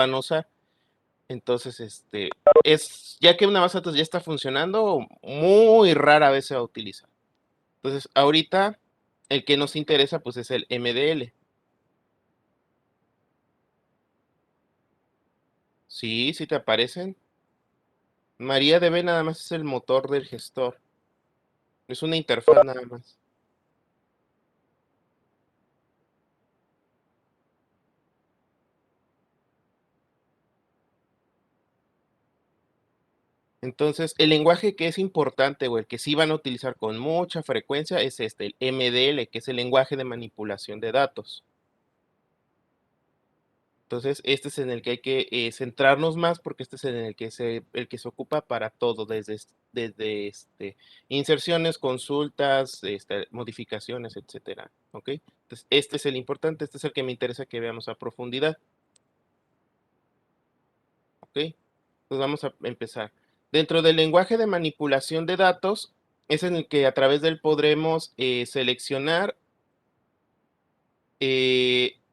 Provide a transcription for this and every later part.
van a usar. Entonces, ya que una base de datos ya está funcionando, muy rara vez se va a utilizar. Entonces, ahorita el que nos interesa pues es el MDL. Sí, sí te aparecen. MariaDB nada más es el motor del gestor. Es una interfaz nada más. Entonces, el lenguaje que es importante o el que sí van a utilizar con mucha frecuencia es el MDL, que es el lenguaje de manipulación de datos. Entonces, este es en el que hay que centrarnos más porque este es en el que se ocupa para todo, desde inserciones, consultas, modificaciones, etcétera. ¿Ok? Entonces, este es el importante, este es el que me interesa que veamos a profundidad. ¿Ok? Pues vamos a empezar. Dentro del lenguaje de manipulación de datos, es en el que a través del podremos seleccionar,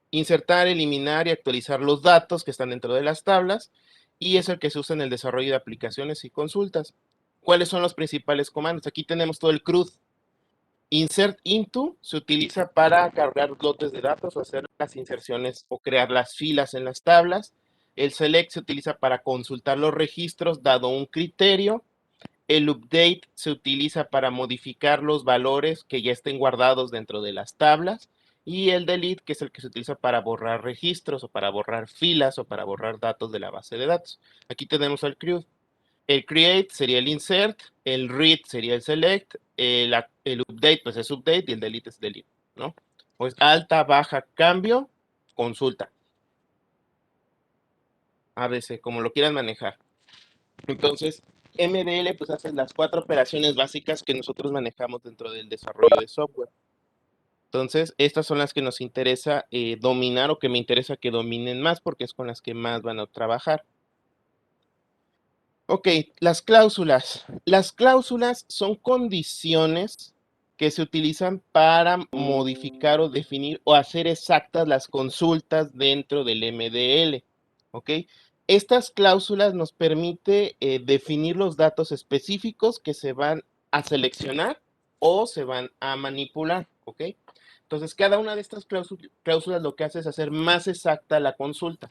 insertar, eliminar y actualizar los datos que están dentro de las tablas, y es el que se usa en el desarrollo de aplicaciones y consultas. ¿Cuáles son los principales comandos? Aquí tenemos todo el CRUD. Insert into se utiliza para cargar lotes de datos o hacer las inserciones o crear las filas en las tablas. El select se utiliza para consultar los registros dado un criterio. El update se utiliza para modificar los valores que ya estén guardados dentro de las tablas. Y el delete, que es el que se utiliza para borrar registros o para borrar filas o para borrar datos de la base de datos. Aquí tenemos al CRUD. El create sería el insert, el read sería el select, el update pues es update y el delete es delete, ¿no? Pues alta, baja, cambio, consulta. ABC, como lo quieran manejar. Entonces, MDL pues hace las 4 operaciones básicas que nosotros manejamos dentro del desarrollo de software. Entonces, estas son las que nos interesa dominar o que me interesa que dominen más porque es con las que más van a trabajar. Ok, las cláusulas. Las cláusulas son condiciones que se utilizan para modificar o definir o hacer exactas las consultas dentro del MDL. Ok, estas cláusulas nos permite definir los datos específicos que se van a seleccionar o se van a manipular. Ok, entonces cada una de estas cláusulas lo que hace es hacer más exacta la consulta.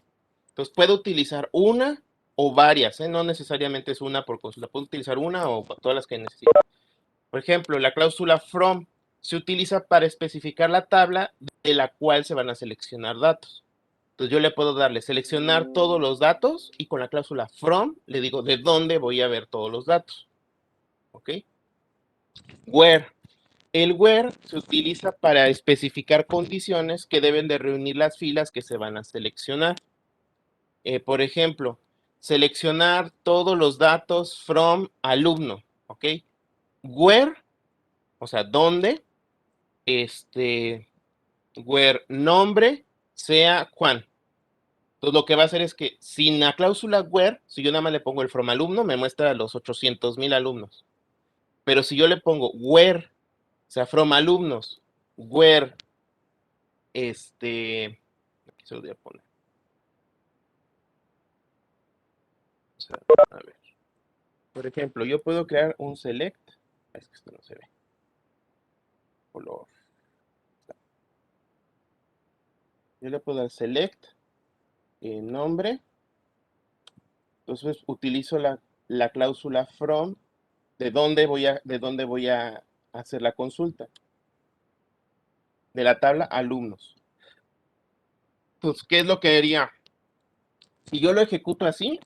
Entonces puedo utilizar una o varias, ¿eh? No necesariamente es una por consulta, puedo utilizar una o todas las que necesite. Por ejemplo, la cláusula from se utiliza para especificar la tabla de la cual se van a seleccionar datos. Entonces yo le puedo darle seleccionar todos los datos y con la cláusula from le digo de dónde voy a ver todos los datos. ¿Ok? Where. El where se utiliza para especificar condiciones que deben de reunir las filas que se van a seleccionar. Por ejemplo, seleccionar todos los datos from alumno, ¿ok? Where, o sea, ¿dónde? Where nombre sea Juan. Entonces lo que va a hacer es que sin la cláusula where, si yo nada más le pongo el from alumno, me muestra a los 800,000 alumnos. Pero si yo le pongo where, o sea, from alumnos, where, aquí se lo voy a poner. O sea, a ver. Por ejemplo, yo puedo crear un select. Es que esto no se ve. Color. Yo le puedo dar select, nombre. Entonces utilizo la cláusula from, de dónde voy a hacer la consulta. De la tabla alumnos. Pues, ¿qué es lo que haría? Si yo lo ejecuto así,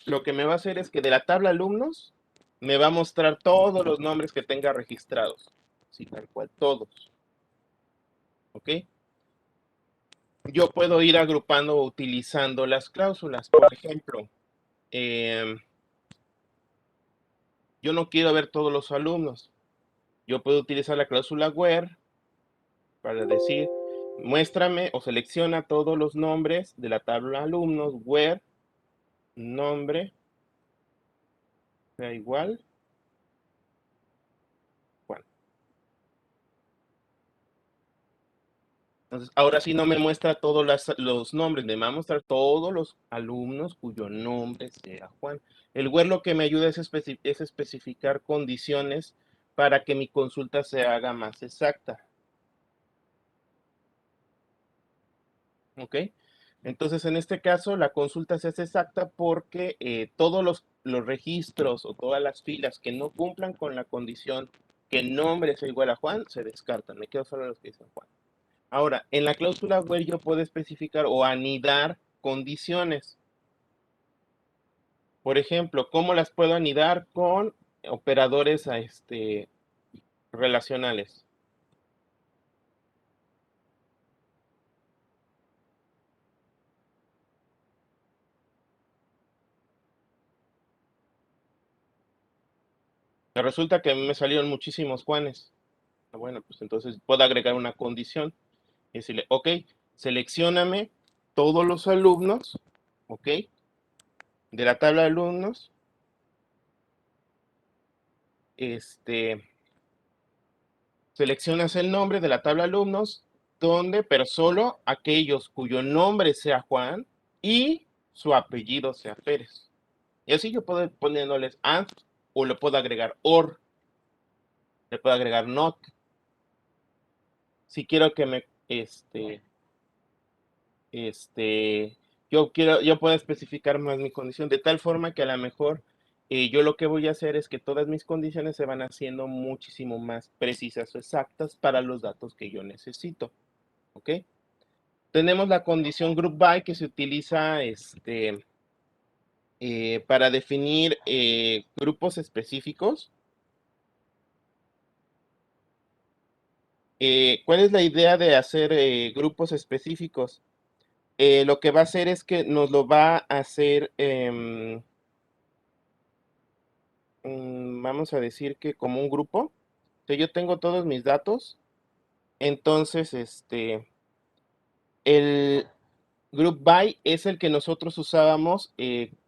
lo que me va a hacer es que de la tabla alumnos me va a mostrar todos los nombres que tenga registrados. Sí, tal cual, todos. ¿Ok? Yo puedo ir agrupando utilizando las cláusulas. Por ejemplo, yo no quiero ver todos los alumnos. Yo puedo utilizar la cláusula where para decir, muéstrame o selecciona todos los nombres de la tabla alumnos, where nombre sea igual Juan. Entonces, ahora sí no me muestra todos los nombres, me va a mostrar todos los alumnos cuyo nombre sea Juan. El where lo que me ayuda es especificar condiciones para que mi consulta se haga más exacta. ¿Ok? Entonces, en este caso, la consulta se hace exacta porque todos los registros o todas las filas que no cumplan con la condición que el nombre sea igual a Juan, se descartan. Me quedo solo los que dicen Juan. Ahora, en la cláusula where yo puedo especificar o anidar condiciones. Por ejemplo, ¿cómo las puedo anidar con operadores relacionales? Resulta que a mí me salieron muchísimos Juanes. Bueno, pues entonces puedo agregar una condición y decirle, ok, seleccióname todos los alumnos, ok, de la tabla de alumnos, este, seleccionas el nombre de la tabla de alumnos, donde, pero solo aquellos cuyo nombre sea Juan y su apellido sea Pérez. Y así yo puedo ir poniéndoles and o le puedo agregar or, le puedo agregar not. Si quiero que me, yo puedo especificar más mi condición de tal forma que a lo mejor yo lo que voy a hacer es que todas mis condiciones se van haciendo muchísimo más precisas o exactas para los datos que yo necesito. ¿Ok? Tenemos la condición group by que se utiliza para definir grupos específicos. ¿Cuál es la idea de hacer grupos específicos? Lo que va a hacer es que nos lo va a hacer, vamos a decir que como un grupo. O sea, yo tengo todos mis datos, entonces el group by es el que nosotros usábamos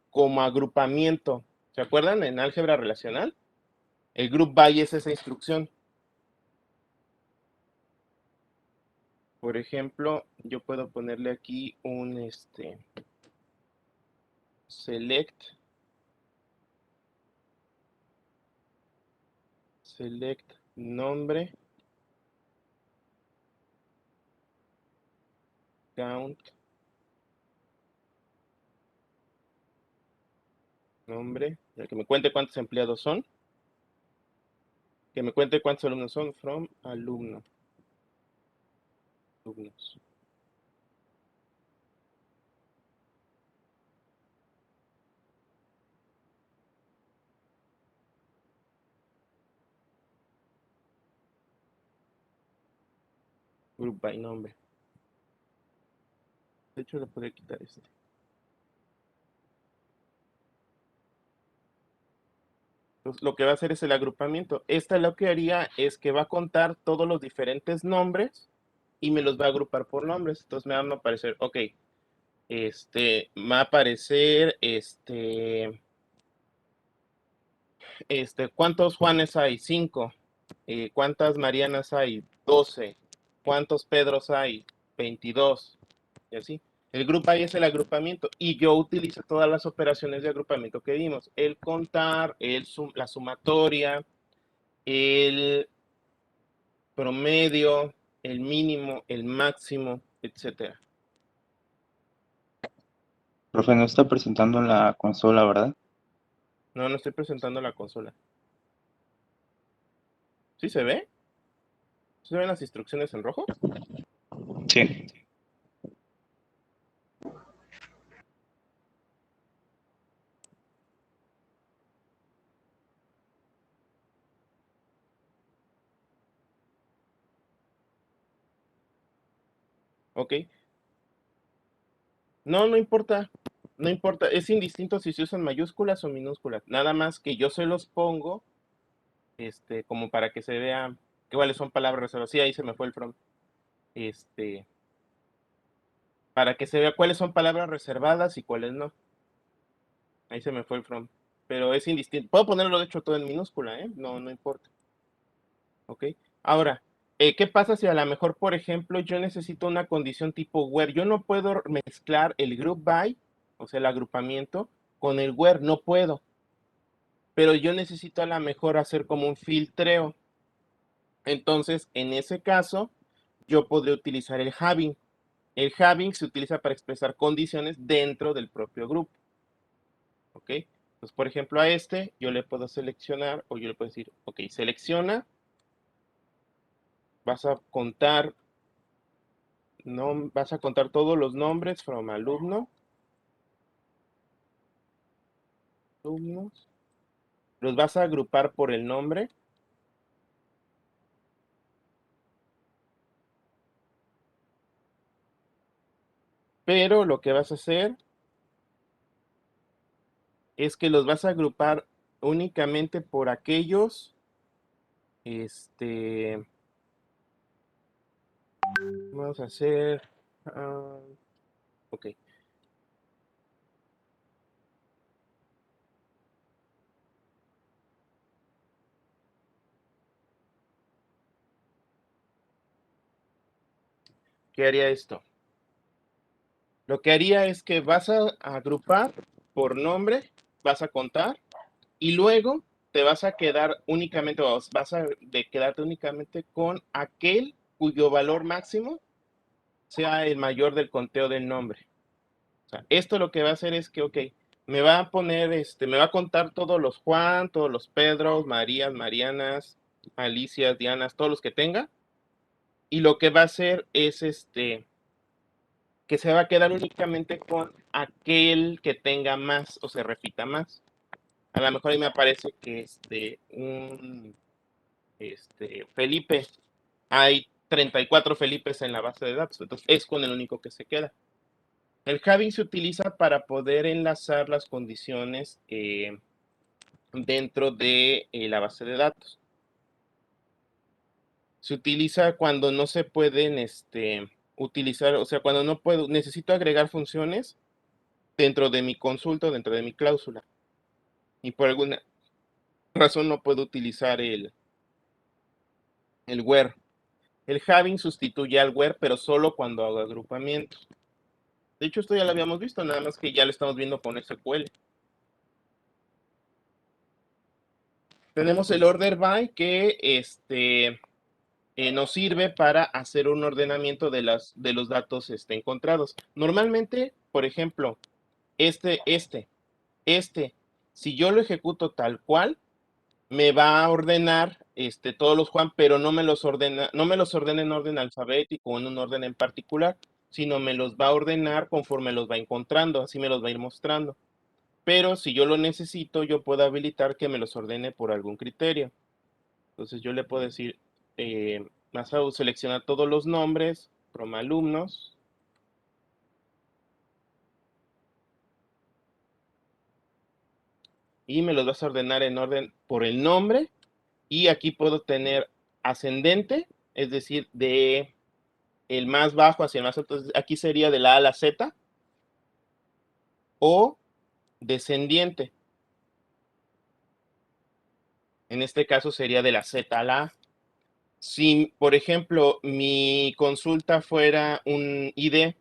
como agrupamiento. ¿Se acuerdan en álgebra relacional? El group by es esa instrucción. Por ejemplo, yo puedo ponerle aquí un select nombre count nombre, ya que me cuente cuántos empleados son, que me cuente cuántos alumnos son from alumnos. Group by nombre. De hecho, le podría quitar este. Entonces, lo que va a hacer es el agrupamiento. Esta lo que haría es que va a contar todos los diferentes nombres y me los va a agrupar por nombres. Entonces me van a aparecer, ok, va a aparecer, ¿cuántos Juanes hay? 5. ¿Cuántas Marianas hay? 12. ¿Cuántos Pedros hay? 22. Y así. El grupo ahí es el agrupamiento y yo utilizo todas las operaciones de agrupamiento que vimos. El contar, la sumatoria, el promedio, el mínimo, el máximo, etcétera. Profe, no está presentando en la consola, ¿verdad? No, no estoy presentando la consola. ¿Sí se ve? ¿Sí se ven las instrucciones en rojo? Sí. Ok. No, no importa. No importa. Es indistinto si se usan mayúsculas o minúsculas. Nada más que yo se los pongo, como para que se vea cuáles son palabras reservadas. Sí, ahí se me fue el from. Este, para que se vea cuáles son palabras reservadas y cuáles no. Ahí se me fue el from. Pero es indistinto. Puedo ponerlo de hecho todo en minúscula, ¿eh? No, no importa. ¿Ok? Ahora, ¿Qué pasa si a lo mejor, por ejemplo, yo necesito una condición tipo where? Yo no puedo mezclar el group by, o sea, el agrupamiento, con el where, no puedo. Pero yo necesito a lo mejor hacer como un filtreo. Entonces, en ese caso, yo podría utilizar el having. El having se utiliza para expresar condiciones dentro del propio grupo. ¿Ok? Entonces, por ejemplo, a este yo le puedo seleccionar o yo le puedo decir, ok, selecciona, vas a contar, no, vas a contar todos los nombres from alumnos, los vas a agrupar por el nombre. Pero lo que vas a hacer es que los vas a agrupar únicamente por aquellos, vamos a hacer, ok, ¿qué haría esto? Lo que haría es que vas a agrupar por nombre, vas a contar y luego te vas a quedar únicamente, vas a quedarte únicamente con aquel cuyo valor máximo sea el mayor del conteo del nombre. O sea, esto lo que va a hacer es que, ok, me va a poner, me va a contar todos los Juan, todos los Pedros, Marías, Marianas, Alicias, Dianas, todos los que tenga. Y lo que va a hacer es, que se va a quedar únicamente con aquel que tenga más o se repita más. A lo mejor ahí me aparece que Felipe, hay 34 Felipes en la base de datos, entonces es con el único que se queda. El having se utiliza para poder enlazar las condiciones dentro de la base de datos. Se utiliza cuando no se pueden utilizar, o sea, cuando no puedo, necesito agregar funciones dentro de mi consulta, dentro de mi cláusula. Y por alguna razón no puedo utilizar el where. El having sustituye al where, pero solo cuando hago agrupamiento. De hecho, esto ya lo habíamos visto, nada más que ya lo estamos viendo con SQL. Tenemos el order by que nos sirve para hacer un ordenamiento de los datos encontrados. Normalmente, por ejemplo, este, si yo lo ejecuto tal cual, me va a ordenar todos los Juan, pero no me los ordena en orden alfabético o en un orden en particular, sino me los va a ordenar conforme los va encontrando, así me los va a ir mostrando. Pero si yo lo necesito, yo puedo habilitar que me los ordene por algún criterio. Entonces yo le puedo decir, vas a seleccionar todos los nombres, from alumnos, y me los vas a ordenar en orden por el nombre, y aquí puedo tener ascendente, es decir, de el más bajo hacia el más alto, aquí sería de la A a la Z, o descendiente. En este caso sería de la Z a la A. Si, por ejemplo, mi consulta fuera un ID,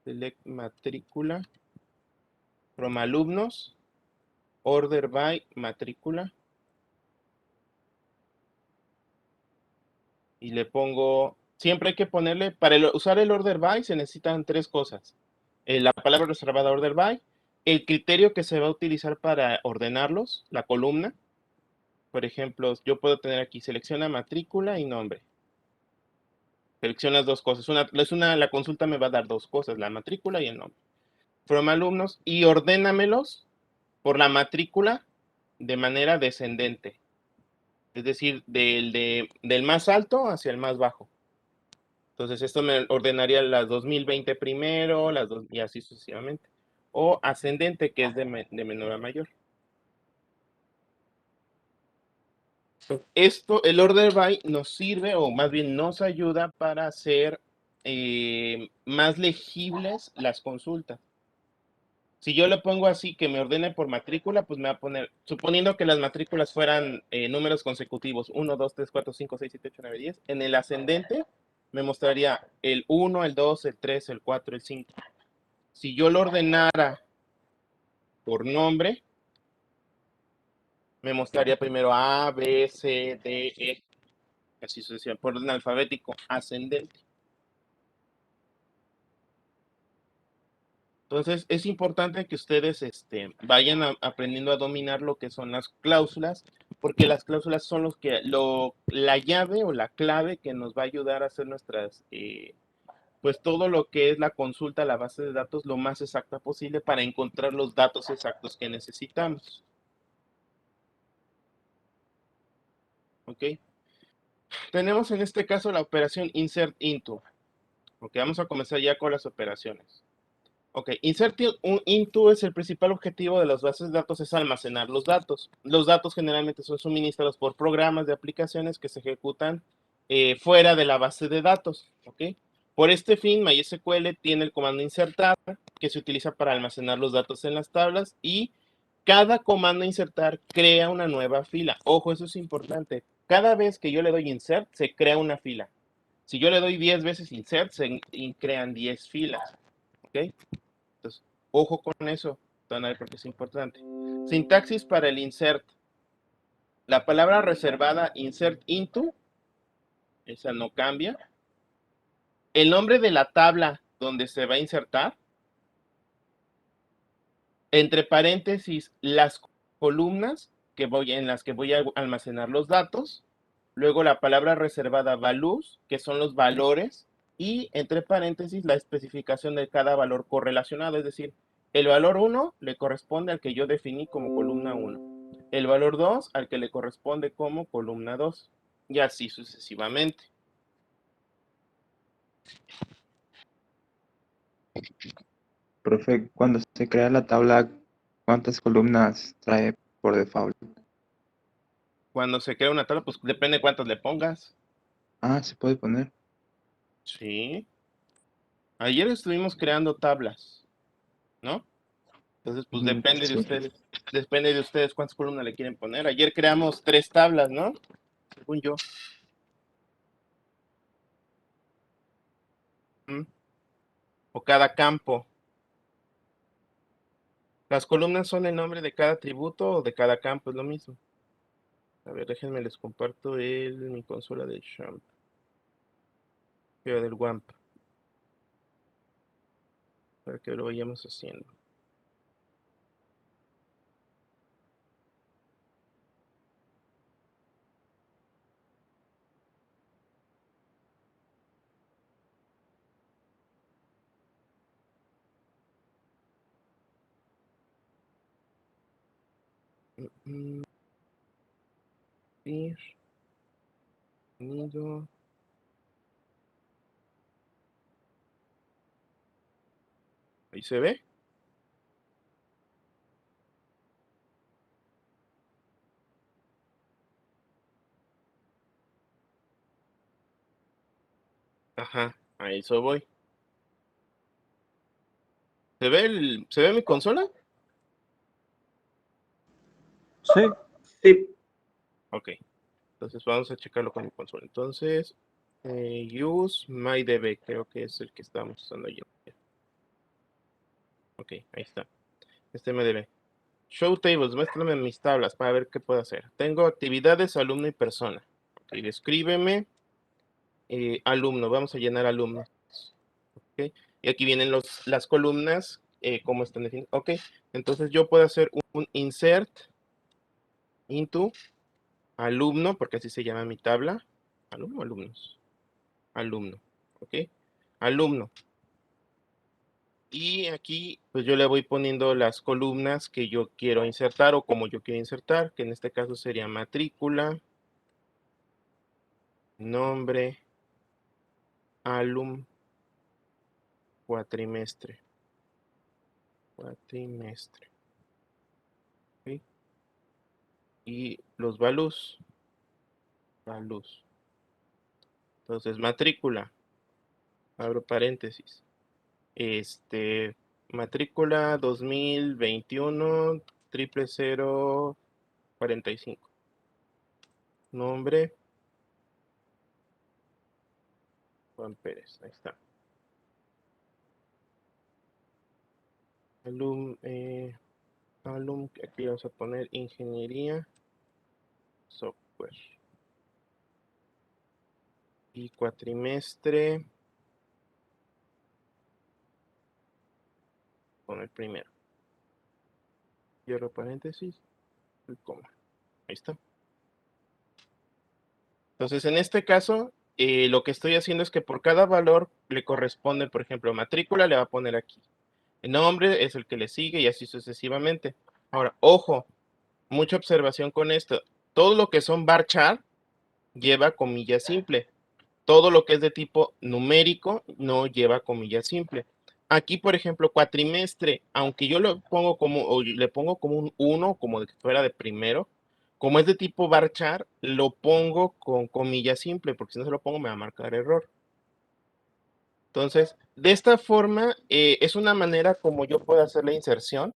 select matrícula, from alumnos, order by matrícula, y le pongo, siempre hay que ponerle, para usar el order by se necesitan tres cosas. La palabra reservada order by, el criterio que se va a utilizar para ordenarlos, la columna. Por ejemplo, yo puedo tener aquí, selecciona matrícula y nombre. Seleccionas dos cosas. La consulta me va a dar dos cosas, la matrícula y el nombre. From alumnos, y ordénamelos por la matrícula de manera descendente. Es decir, del más alto hacia el más bajo. Entonces, esto me ordenaría las 2020 primero, y así sucesivamente. O ascendente, que es de menor a mayor. El order by nos sirve, o más bien nos ayuda para hacer más legibles las consultas. Si yo le pongo así que me ordene por matrícula, pues me va a poner, suponiendo que las matrículas fueran números consecutivos, 1, 2, 3, 4, 5, 6, 7, 8, 9, 10, en el ascendente me mostraría el 1, el 2, el 3, el 4, el 5. Si yo lo ordenara por nombre, me mostraría primero A, B, C, D, E, así sucesivamente, por orden alfabético ascendente. Entonces, es importante que ustedes vayan aprendiendo a dominar lo que son las cláusulas, porque las cláusulas son la llave o la clave que nos va a ayudar a hacer pues todo lo que es la consulta a la base de datos lo más exacta posible para encontrar los datos exactos que necesitamos. ¿Ok? Tenemos en este caso la operación insert into. Ok, vamos a comenzar ya con las operaciones. Ok, insert into es el principal objetivo de las bases de datos, es almacenar los datos. Los datos generalmente son suministrados por programas de aplicaciones que se ejecutan fuera de la base de datos. Ok, por este fin, MySQL tiene el comando insertar, que se utiliza para almacenar los datos en las tablas, y cada comando insertar crea una nueva fila. Ojo, eso es importante. Cada vez que yo le doy insert, se crea una fila. Si yo le doy 10 veces insert, se crean 10 filas. ¿Ok? Entonces, ojo con eso, Tonal, porque es importante. Sintaxis para el insert. La palabra reservada insert into, esa no cambia. El nombre de la tabla donde se va a insertar. Entre paréntesis, las columnas en las que voy a almacenar los datos. Luego la palabra reservada values, que son los valores. Y entre paréntesis, la especificación de cada valor correlacionado, es decir, el valor 1 le corresponde al que yo definí como columna 1. El valor 2 al que le corresponde como columna 2. Y así sucesivamente. Profe, cuando se crea la tabla, ¿cuántas columnas trae por default? Cuando se crea una tabla, pues depende cuántas le pongas. Ah, se puede poner. Sí. Ayer estuvimos creando tablas, ¿no? Entonces, pues Ujú, depende de sí. ustedes. Depende de ustedes cuántas columnas le quieren poner. Ayer creamos 3 tablas, ¿no? Según yo. ¿Mm? O cada campo. Las columnas son el nombre de cada atributo o de cada campo, es lo mismo. A ver, déjenme les comparto mi consola de Champ. Del WAMP. Para que lo vayamos haciendo. Ir, nido. Ahí se ve. Ajá, a eso voy. ¿Se ve mi consola? Sí, Sí, Ok. Entonces vamos a checarlo con mi consola. Entonces, use MyDB, creo que es el que estábamos usando yo. Ok, ahí está. MyDB. Show tables, muéstrame mis tablas para ver qué puedo hacer. Tengo actividades, alumno y persona. Ok, descríbeme alumno. Vamos a llenar alumnos. Ok, y aquí vienen las columnas, cómo están definidas. Ok, entonces yo puedo hacer un insert into alumno, porque así se llama mi tabla. Alumno, alumnos. Alumno. Ok, alumno. Y aquí, pues yo le voy poniendo las columnas que yo quiero insertar o como yo quiero insertar, que en este caso sería matrícula, nombre, alum, cuatrimestre. Cuatrimestre. ¿Ok? Y los values. Values. Entonces, matrícula. Abro paréntesis. Matrícula 2021, 00045. Nombre, Juan Pérez, ahí está. Aquí vamos a poner ingeniería, software. Y cuatrimestre, con el primero. Cierro paréntesis, y coma. Ahí está. Entonces, en este caso, lo que estoy haciendo es que por cada valor le corresponde, por ejemplo, matrícula, le va a poner aquí. El nombre es el que le sigue y así sucesivamente. Ahora, ojo, mucha observación con esto. Todo lo que son varchar lleva comilla simple. Todo lo que es de tipo numérico no lleva comilla simple. Aquí, por ejemplo, cuatrimestre, aunque yo lo pongo como, o le pongo como un 1, como de que fuera de primero, como es de tipo varchar, lo pongo con comilla simple, porque si no se lo pongo me va a marcar error. Entonces, de esta forma, es una manera como yo puedo hacer la inserción,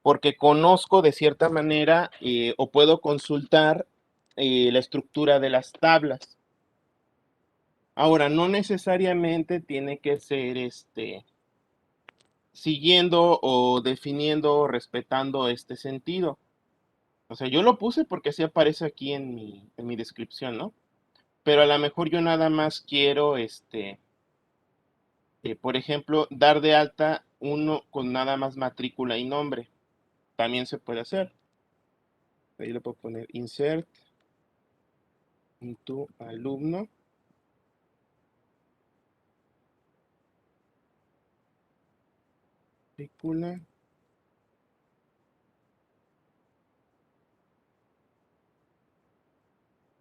porque conozco de cierta manera o puedo consultar la estructura de las tablas. Ahora, no necesariamente tiene que ser siguiendo o definiendo o respetando este sentido. O sea, yo lo puse porque así aparece aquí en mi descripción, ¿no? Pero a lo mejor yo nada más quiero, por ejemplo, dar de alta uno con nada más matrícula y nombre. También se puede hacer. Ahí le puedo poner insert into alumno. Matrícula.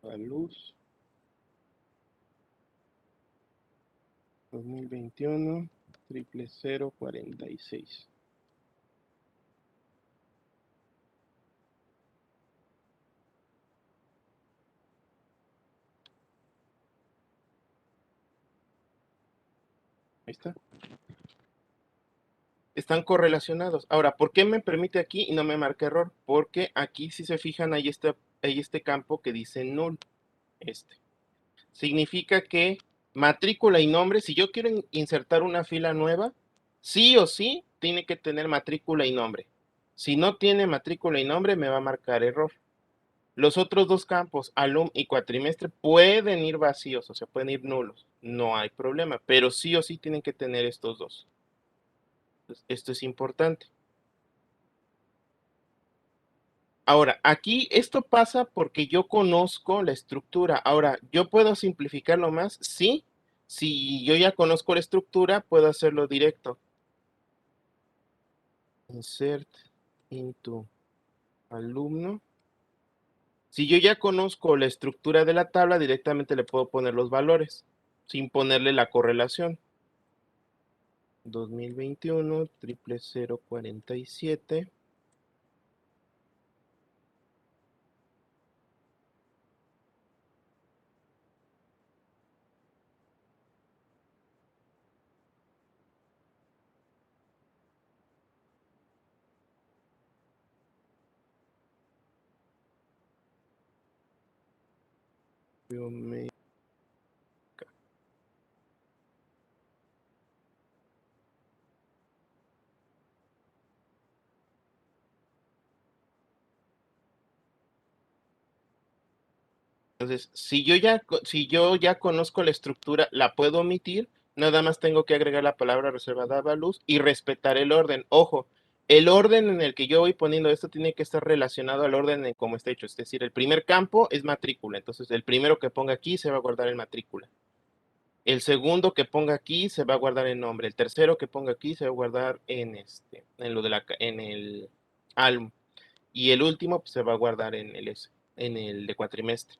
A luz. 2021, 00046. Ahí está. Están correlacionados. Ahora, ¿por qué me permite aquí y no me marca error? Porque aquí, si se fijan, hay este campo que dice null. Significa que matrícula y nombre, si yo quiero insertar una fila nueva, sí o sí tiene que tener matrícula y nombre. Si no tiene matrícula y nombre, me va a marcar error. Los otros dos campos, alum y cuatrimestre, pueden ir vacíos, o sea, pueden ir nulos. No hay problema, pero sí o sí tienen que tener estos dos. Entonces, esto es importante. Ahora, aquí esto pasa porque yo conozco la estructura. Ahora, ¿yo puedo simplificarlo más? Sí. Si yo ya conozco la estructura, puedo hacerlo directo. Insert into alumno. Si yo ya conozco la estructura de la tabla, directamente le puedo poner los valores, sin ponerle la correlación. 2021, 00047. Biomédica. Entonces, si yo ya conozco la estructura, la puedo omitir, nada más tengo que agregar la palabra reservada a luz y respetar el orden. Ojo, el orden en el que yo voy poniendo esto tiene que estar relacionado al orden en cómo está hecho. Es decir, el primer campo es matrícula, entonces el primero que ponga aquí se va a guardar en matrícula. El segundo que ponga aquí se va a guardar en nombre. El tercero que ponga aquí se va a guardar en el alum. Y el último pues, se va a guardar en el de cuatrimestre.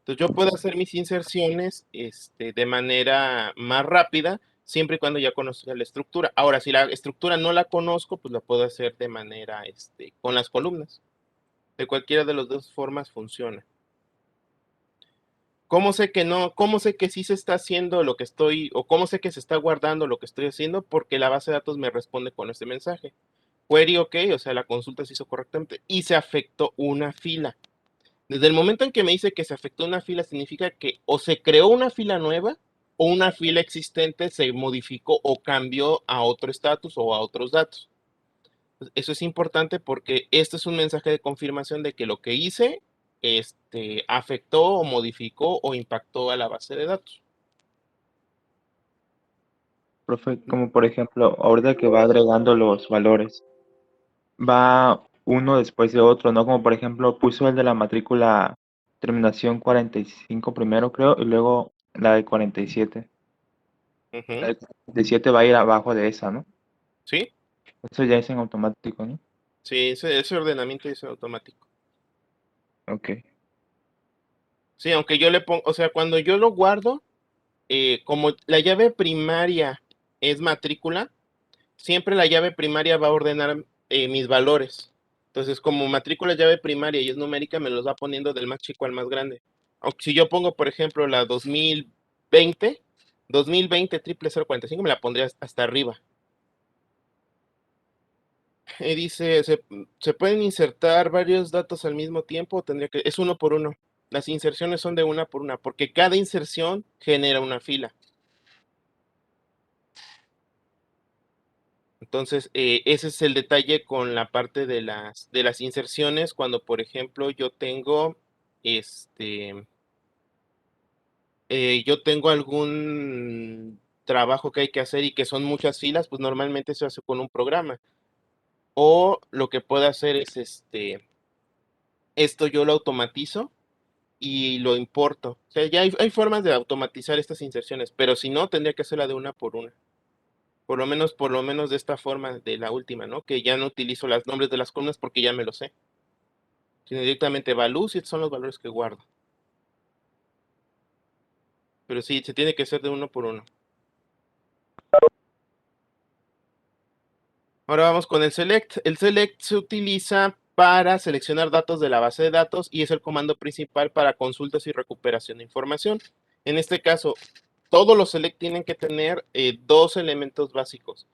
Entonces yo puedo hacer mis inserciones de manera más rápida, siempre y cuando ya conozca la estructura. Ahora, si la estructura no la conozco, pues la puedo hacer de manera con las columnas. De cualquiera de las dos formas funciona. ¿Cómo sé que no? ¿Cómo sé que sí se está haciendo lo que estoy, o cómo sé que se está guardando lo que estoy haciendo? Porque la base de datos me responde con este mensaje. Query OK, o sea, la consulta se hizo correctamente y se afectó una fila. Desde el momento en que me dice que se afectó una fila, significa que o se creó una fila nueva o una fila existente se modificó o cambió a otro estatus o a otros datos. Eso es importante porque este es un mensaje de confirmación de que lo que hice afectó o modificó o impactó a la base de datos. Profe, como por ejemplo, ahorita que va agregando los valores, va uno después de otro, ¿no? Como por ejemplo, puso el de la matrícula terminación 45 primero, creo, y luego la de 47. La Ujú. de 47 va a ir abajo de esa, ¿no? ¿Sí? Eso ya es en automático, ¿no? Sí, ese ordenamiento es automático. Ok. Sí, aunque yo le pongo, o sea, cuando yo lo guardo, como la llave primaria es matrícula, siempre la llave primaria va a ordenar mis valores. Entonces, como matrícula es llave primaria y es numérica, me los va poniendo del más chico al más grande. Aunque si yo pongo, por ejemplo, la 2020 triple 045, me la pondría hasta arriba. Dice, ¿se pueden insertar varios datos al mismo tiempo? Es uno por uno. Las inserciones son de una por una, porque cada inserción genera una fila. Entonces, ese es el detalle con la parte de las inserciones, cuando, por ejemplo, este, yo tengo algún trabajo que hay que hacer y que son muchas filas, pues normalmente se hace con un programa. O lo que puedo hacer es, esto yo lo automatizo y lo importo. O sea, ya hay formas de automatizar estas inserciones, pero si no, tendría que hacerla de una por una. Por lo menos de esta forma de la última, ¿no? Que ya no utilizo los nombres de las columnas porque ya me lo sé. Sino directamente values y estos son los valores que guardo. Pero sí, se tiene que hacer de uno por uno. Ahora vamos con el select. El select se utiliza para seleccionar datos de la base de datos y es el comando principal para consultas y recuperación de información. En este caso, todos los select tienen que tener dos elementos básicos.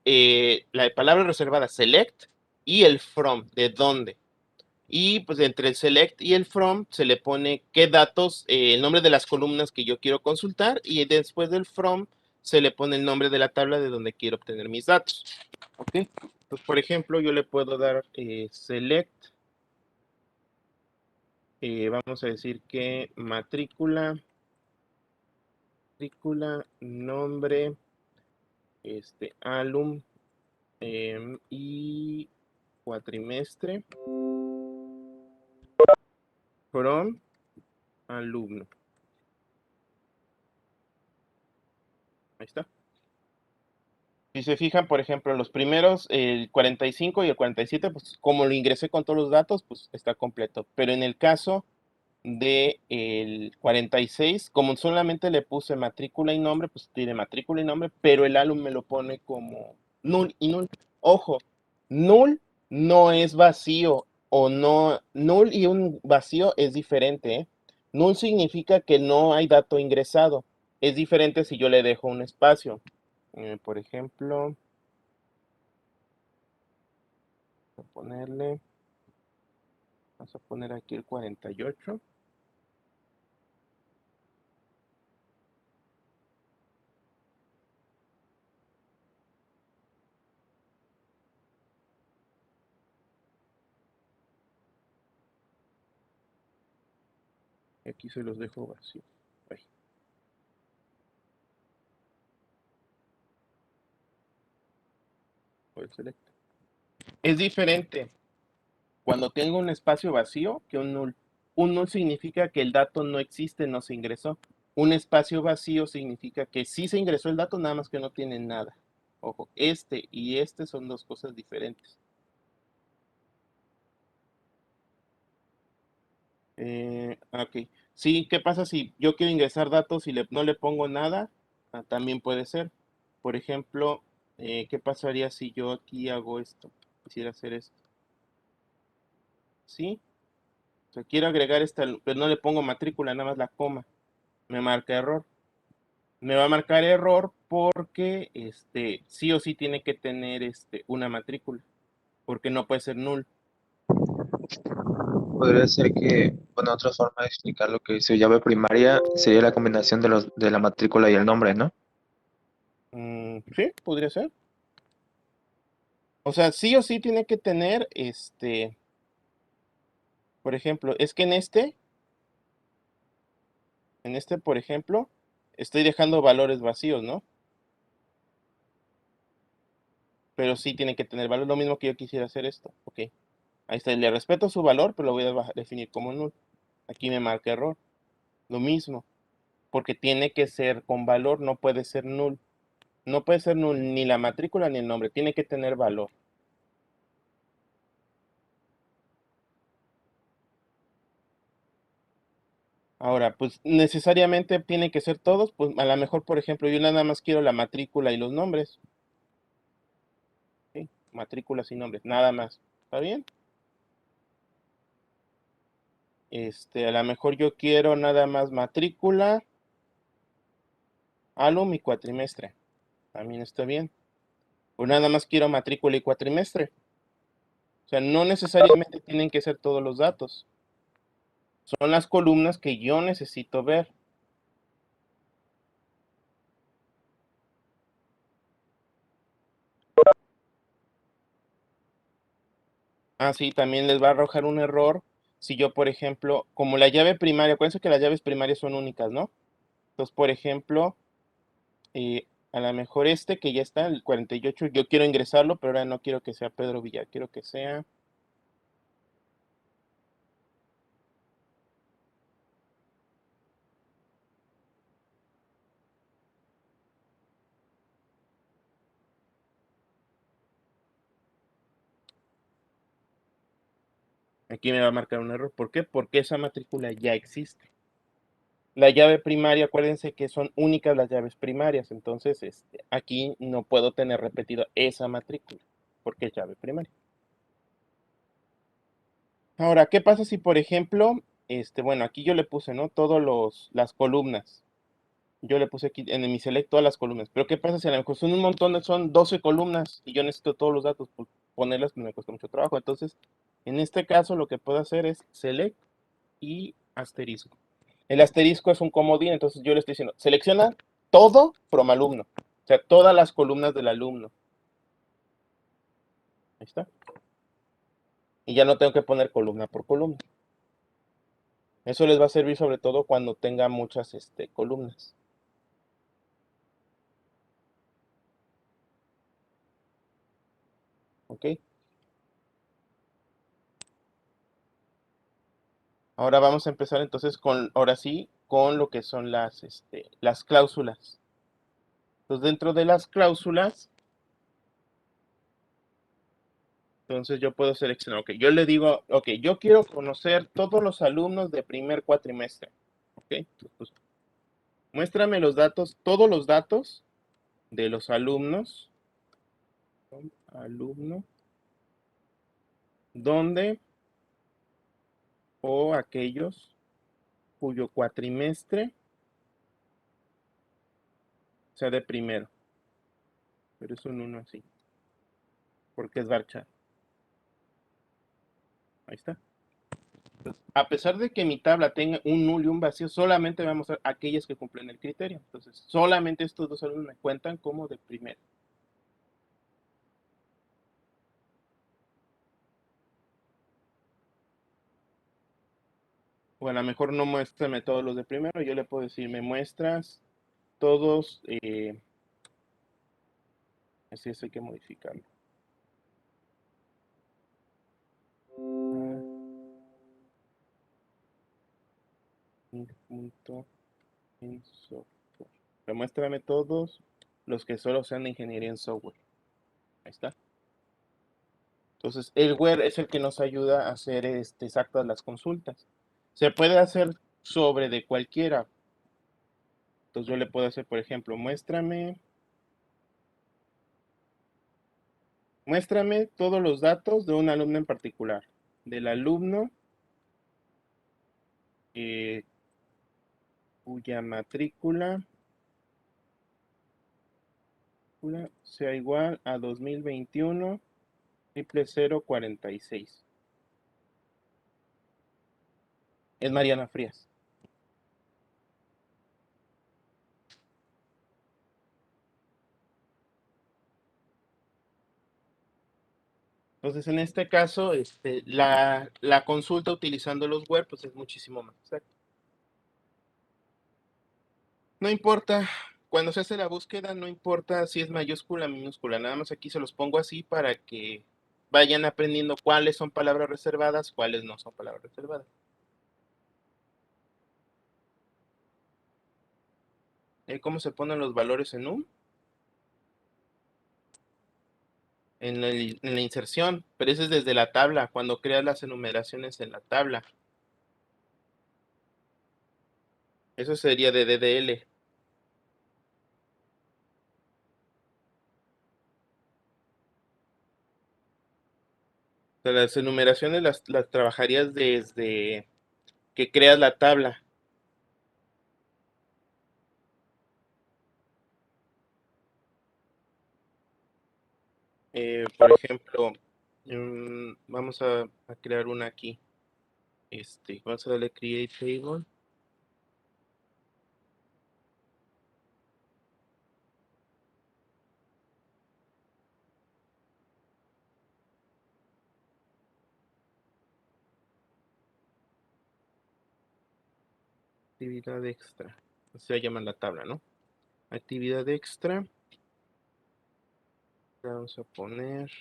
La palabra reservada select y el from, de dónde. Y pues entre el select y el from se le pone qué datos, el nombre de las columnas que yo quiero consultar y después del from se le pone el nombre de la tabla de donde quiero obtener mis datos. ¿Ok? Pues por ejemplo yo le puedo dar select, vamos a decir que matrícula, nombre, alum y cuatrimestre from alumno. Ahí está. Si se fijan, por ejemplo, los primeros, el 45 y el 47, pues como lo ingresé con todos los datos, pues está completo. Pero en el caso de el 46, como solamente le puse matrícula y nombre, pues tiene matrícula y nombre, pero el álbum me lo pone como null y null. Ojo, null no es vacío o no, null y un vacío es diferente, ¿eh? Null significa que no hay dato ingresado. Es diferente si yo le dejo un espacio. Por ejemplo, ponerle, vamos a poner aquí el 48. Aquí se los dejo vacíos. Ahí, por el select. Es diferente cuando tengo un espacio vacío que un null. Un null significa que el dato no existe, no se ingresó. Un espacio vacío significa que sí se ingresó el dato, nada más que no tiene nada. Ojo, este y este son dos cosas diferentes. Ok. Sí, ¿qué pasa si yo quiero ingresar datos y no le pongo nada? También puede ser. Por ejemplo, ¿qué pasaría si yo aquí hago esto? Quisiera hacer esto. ¿Sí? O sea, quiero agregar esta, pero no le pongo matrícula, nada más la coma. me marca error. Me va a marcar error porque sí o sí tiene que tener una matrícula, porque no puede ser null. Podría ser que, bueno, otra forma de explicar lo que dice llave primaria sería la combinación de de la matrícula y el nombre, ¿no? Sí, podría ser. O sea, sí o sí tiene que tener, por ejemplo, es que por ejemplo, estoy dejando valores vacíos, ¿no? Pero sí tiene que tener valor, lo mismo que yo quisiera hacer esto. Ok, ahí está, le respeto su valor, pero lo voy a definir como null. Aquí me marca error. Lo mismo, porque tiene que ser con valor, no puede ser null. No puede ser null ni la matrícula ni el nombre, tiene que tener valor. Ahora, pues necesariamente tiene que ser todos, pues a lo mejor, por ejemplo, yo nada más quiero la matrícula y los nombres. ¿Sí? Matrículas y nombres, nada más. ¿Está bien? A lo mejor yo quiero nada más matrícula, alum y cuatrimestre. También está bien. O nada más quiero matrícula y cuatrimestre. O sea, no necesariamente tienen que ser todos los datos. Son las columnas que yo necesito ver. Ah, sí, también les va a arrojar un error si yo, por ejemplo, como la llave primaria, acuérdense que las llaves primarias son únicas, ¿no? Entonces, por ejemplo, a lo mejor que ya está, el 48, yo quiero ingresarlo, pero ahora no quiero que sea Pedro Villar, quiero que sea, aquí me va a marcar un error. ¿Por qué? Porque esa matrícula ya existe. La llave primaria, acuérdense que son únicas las llaves primarias, entonces aquí no puedo tener repetido esa matrícula, porque es llave primaria. Ahora, ¿qué pasa si, por ejemplo, bueno, aquí yo le puse, ¿no? Las columnas. Yo le puse aquí en mi select todas las columnas. Pero ¿qué pasa si a lo mejor son un montón son 12 columnas y yo necesito todos los datos? Pues ponerlas me cuesta mucho trabajo. Entonces, en este caso lo que puedo hacer es select y asterisco. El asterisco es un comodín, entonces yo le estoy diciendo, selecciona todo from alumno. O sea, todas las columnas del alumno. Ahí está. Y ya no tengo que poner columna por columna. Eso les va a servir sobre todo cuando tenga muchas columnas. ¿Ok? Ahora vamos a empezar entonces ahora sí, con lo que son las cláusulas. Entonces, dentro de las cláusulas, entonces yo puedo seleccionar, ok, yo le digo, ok, yo quiero conocer todos los alumnos de primer cuatrimestre. Ok, entonces, pues, muéstrame los datos, todos los datos de los alumnos, alumno, donde o aquellos cuyo cuatrimestre sea de primero, pero es un uno así, porque es varchar. Ahí está. A pesar de que mi tabla tenga un null y un vacío, solamente vamos a mostrar aquellas que cumplen el criterio. Entonces, solamente estos dos alumnos me cuentan como de primero. O a lo mejor no muéstrame todos los de primero, yo le puedo decir, me muestras todos, así es, hay que modificarlo. Punto en software. Pero muéstrame todos los que solo sean de ingeniería en software. Ahí está. Entonces, el where es el que nos ayuda a hacer exactas las consultas. Se puede hacer sobre de cualquiera. Entonces yo le puedo hacer, por ejemplo, muéstrame todos los datos de un alumno en particular. Del alumno, eh, cuya matrícula sea igual a 2021 00046. Es Mariana Frías. Entonces, en este caso, la consulta utilizando los web, pues es muchísimo más exacto. No importa, cuando se hace la búsqueda, no importa si es mayúscula o minúscula, nada más aquí se los pongo así para que vayan aprendiendo cuáles son palabras reservadas, cuáles no son palabras reservadas. ¿Cómo se ponen los valores en NUM? En la inserción, pero eso es desde la tabla, cuando creas las enumeraciones en la tabla. Eso sería de DDL. O sea, las enumeraciones las trabajarías desde que creas la tabla. Por ejemplo, vamos a crear una aquí. Vamos a darle Create Table. Actividad extra. Se llama la tabla, ¿no? Actividad extra. Vamos a poner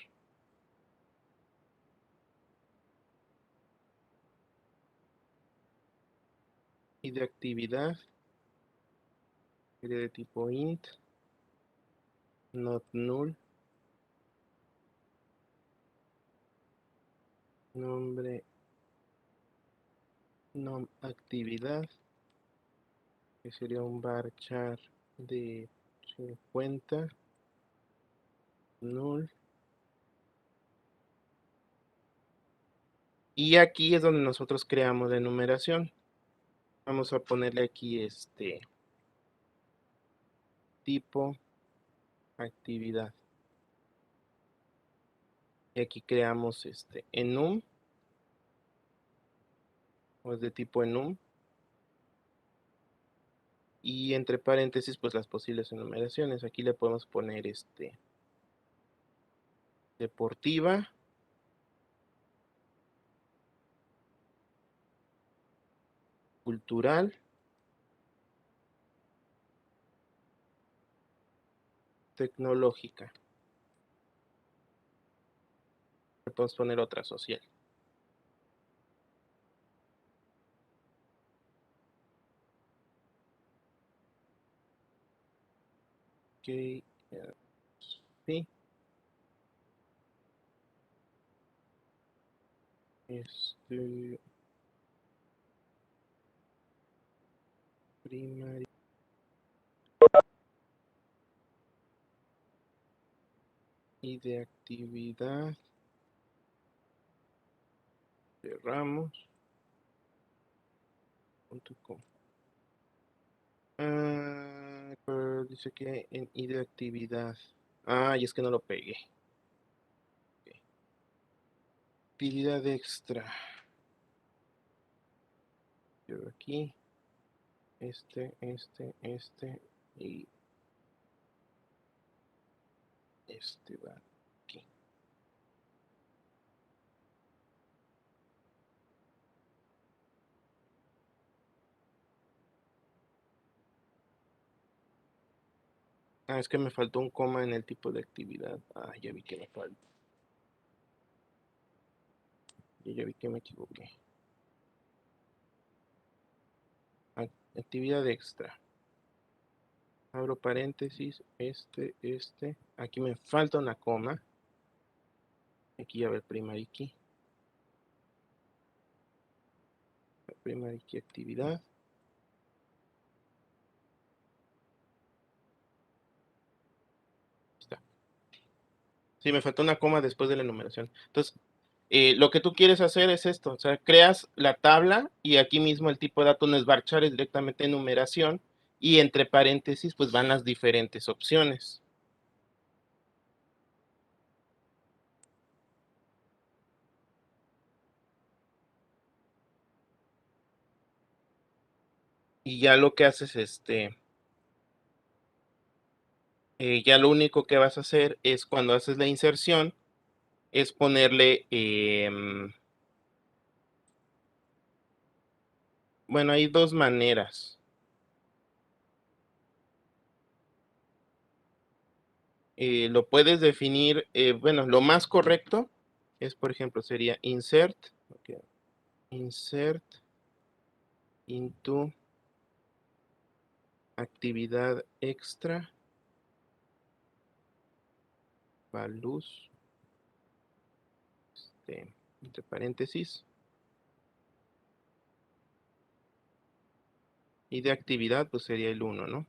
y de actividad. Sería de tipo int. Not null. Nombre. No actividad. Que sería un varchar de 50. Null. Y aquí es donde nosotros creamos la enumeración. Vamos a ponerle aquí tipo actividad. Y aquí creamos enum, o es de tipo enum. Y entre paréntesis, pues las posibles enumeraciones. Aquí le podemos poner deportiva, cultural, tecnológica. Le podemos poner otra social. Ok, sí. Primaria. Y de actividad. Cerramos.com. Pero dice que en I de actividad. Y es que no lo pegué. Ok. Actividad extra. Yo aquí. Y va aquí. Es que me faltó un coma en el tipo de actividad. Ya vi que me falta. Ya vi que me equivoqué. Actividad extra. Abro paréntesis. Aquí me falta una coma. Aquí ya ver primary key. Primary key actividad. Está. Sí, me faltó una coma después de la enumeración. Entonces, Lo que tú quieres hacer es esto, o sea, creas la tabla y aquí mismo el tipo de datos no es varchar, es directamente numeración y entre paréntesis pues van las diferentes opciones. Y ya lo que haces, ya lo único que vas a hacer es cuando haces la inserción, es ponerle, bueno, hay dos maneras. Lo puedes definir, bueno, lo más correcto es, por ejemplo, sería insert, ok, insert into actividad extra, values, entre paréntesis, y de actividad, pues sería el 1, ¿no?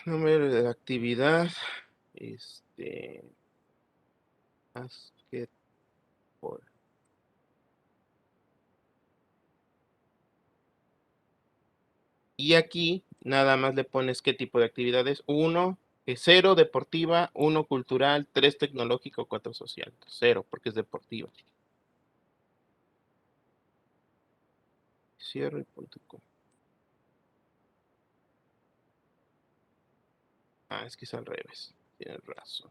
Número de la actividad, basketball. Y aquí nada más le pones qué tipo de actividad es. 1, 0 deportiva, 1 cultural, 3 tecnológico, 4 social. 0 porque es deportiva. Cierre.com. Ah, es que es al revés. Tienes razón.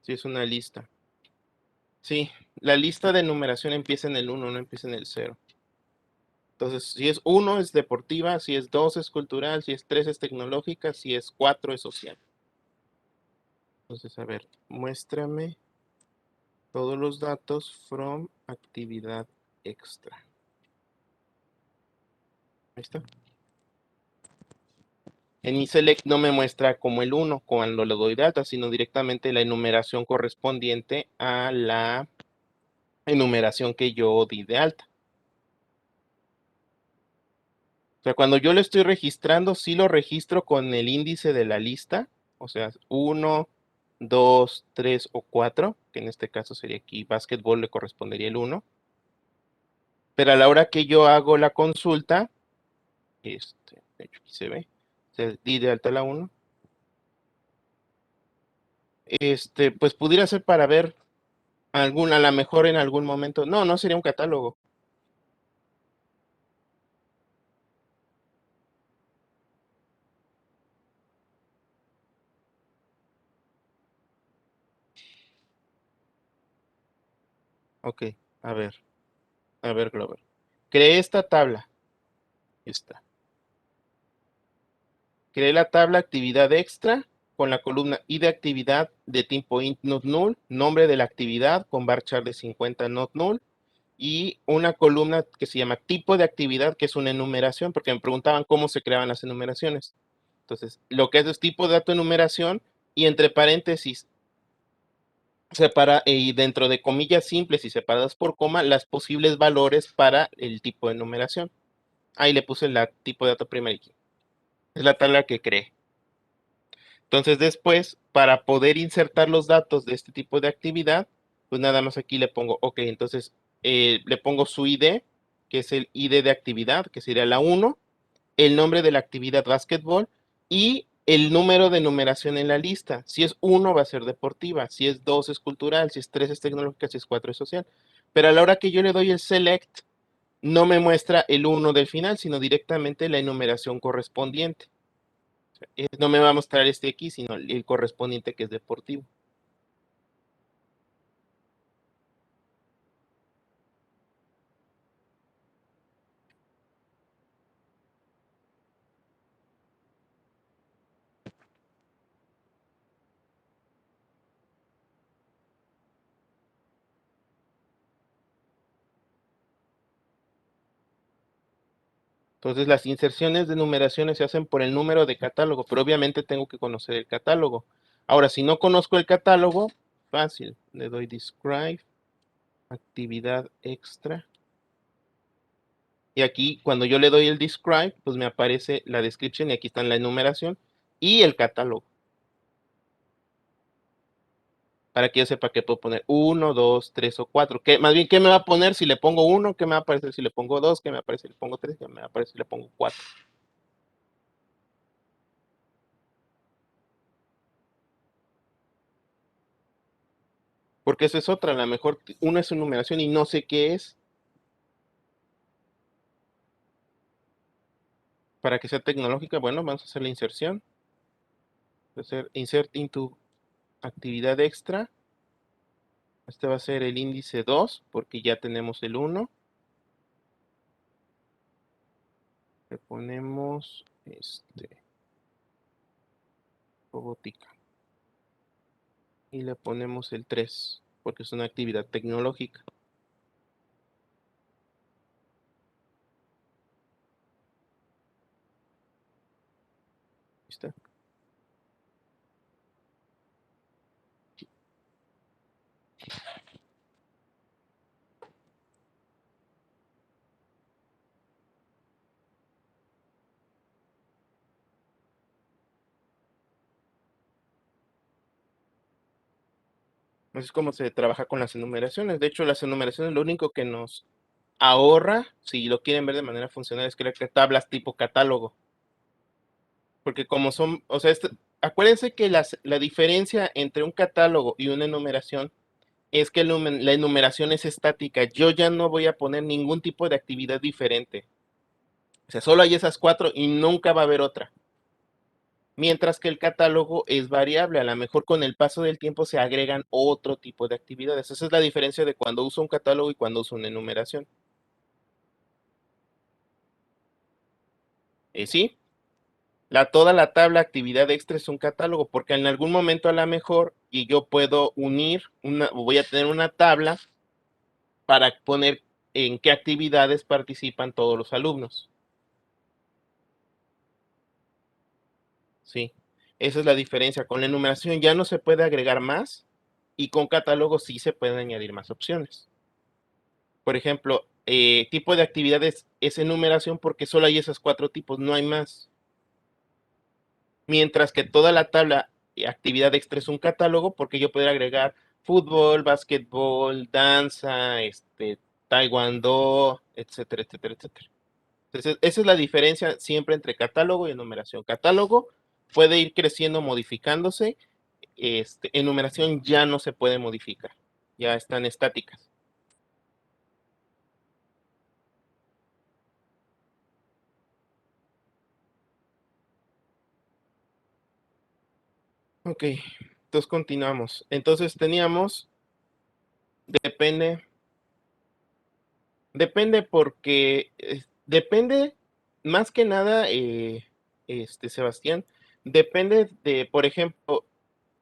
Sí, es una lista. Sí, la lista de numeración empieza en el 1, no empieza en el 0. Entonces, si es 1 es deportiva, si es 2 es cultural, si es 3 es tecnológica, si es 4 es social. Entonces, a ver, muéstrame todos los datos from actividad extra. Ahí está. En mi select no me muestra como el 1 cuando le doy de alta, sino directamente la enumeración correspondiente a la enumeración que yo di de alta. O sea, cuando yo lo estoy registrando, sí lo registro con el índice de la lista, o sea, 1, 2, 3 o 4, que en este caso sería aquí básquetbol le correspondería el 1. Pero a la hora que yo hago la consulta, de hecho aquí se ve, se di de alta la 1, pues pudiera ser para ver a lo mejor en algún momento, no sería un catálogo. Ok, a ver, Glover. Creé esta tabla, esta. Creé la tabla actividad extra con la columna I de actividad de tipo int not null, nombre de la actividad con varchar de 50 not null y una columna que se llama tipo de actividad, que es una enumeración, porque me preguntaban cómo se creaban las enumeraciones. Entonces, lo que es tipo de dato enumeración y entre paréntesis y dentro de comillas simples y separadas por coma, las posibles valores para el tipo de enumeración. Ahí le puse el tipo de dato primary key. Es la tabla que creé. Entonces después, para poder insertar los datos de este tipo de actividad, pues nada más aquí le pongo, ok, entonces le pongo su ID, que es el ID de actividad, que sería la 1, el nombre de la actividad básquetbol y el número de numeración en la lista. Si es 1 va a ser deportiva, si es 2 es cultural, si es 3 es tecnológica, si es 4 es social. Pero a la hora que yo le doy el select, no me muestra el 1 del final, sino directamente la enumeración correspondiente. No me va a mostrar este aquí, sino el correspondiente que es deportivo. Entonces las inserciones de numeraciones se hacen por el número de catálogo, pero obviamente tengo que conocer el catálogo. Ahora, si no conozco el catálogo, fácil, le doy describe actividad extra. Y aquí cuando yo le doy el describe, pues me aparece la description y aquí está la enumeración y el catálogo. Para que yo sepa que puedo poner 1, 2, 3 o 4. Más bien, ¿qué me va a poner si le pongo 1? ¿Qué me va a aparecer si le pongo 2? ¿Qué me va a aparecer si le pongo 3? ¿Qué me va a aparecer si le pongo 4? Porque esa es otra, a lo mejor una es su numeración y no sé qué es. Para que sea tecnológica, bueno, vamos a hacer la inserción. Vamos a hacer insert into actividad extra. Este va a ser el índice 2, porque ya tenemos el 1. Le ponemos robótica. Y le ponemos el 3, porque es una actividad tecnológica. ¿Está? Así es como se trabaja con las enumeraciones. De hecho, las enumeraciones lo único que nos ahorra, si lo quieren ver de manera funcional, es crear tablas tipo catálogo. Porque como son, o sea, acuérdense que la diferencia entre un catálogo y una enumeración es que la enumeración es estática. Yo ya no voy a poner ningún tipo de actividad diferente. O sea, solo hay esas 4 y nunca va a haber otra. Mientras que el catálogo es variable. A lo mejor con el paso del tiempo se agregan otro tipo de actividades. Esa es la diferencia de cuando uso un catálogo y cuando uso una enumeración. Sí, toda la tabla actividad extra es un catálogo, porque en algún momento a lo mejor y yo puedo unir, voy a tener una tabla para poner en qué actividades participan todos los alumnos. Sí, esa es la diferencia. Con la enumeración ya no se puede agregar más y con catálogo sí se pueden añadir más opciones. Por ejemplo, tipo de actividades es enumeración porque solo hay esos 4 tipos, no hay más. Mientras que toda la tabla actividad extra es un catálogo porque yo puedo agregar fútbol, básquetbol, danza, taekwondo, etcétera, etcétera, etcétera. Entonces, esa es la diferencia siempre entre catálogo y enumeración. Catálogo puede ir creciendo, modificándose. Enumeración ya no se puede modificar, ya están estáticas. Ok, entonces continuamos. Entonces teníamos, depende, depende porque, depende más que nada, Sebastián, depende de, por ejemplo,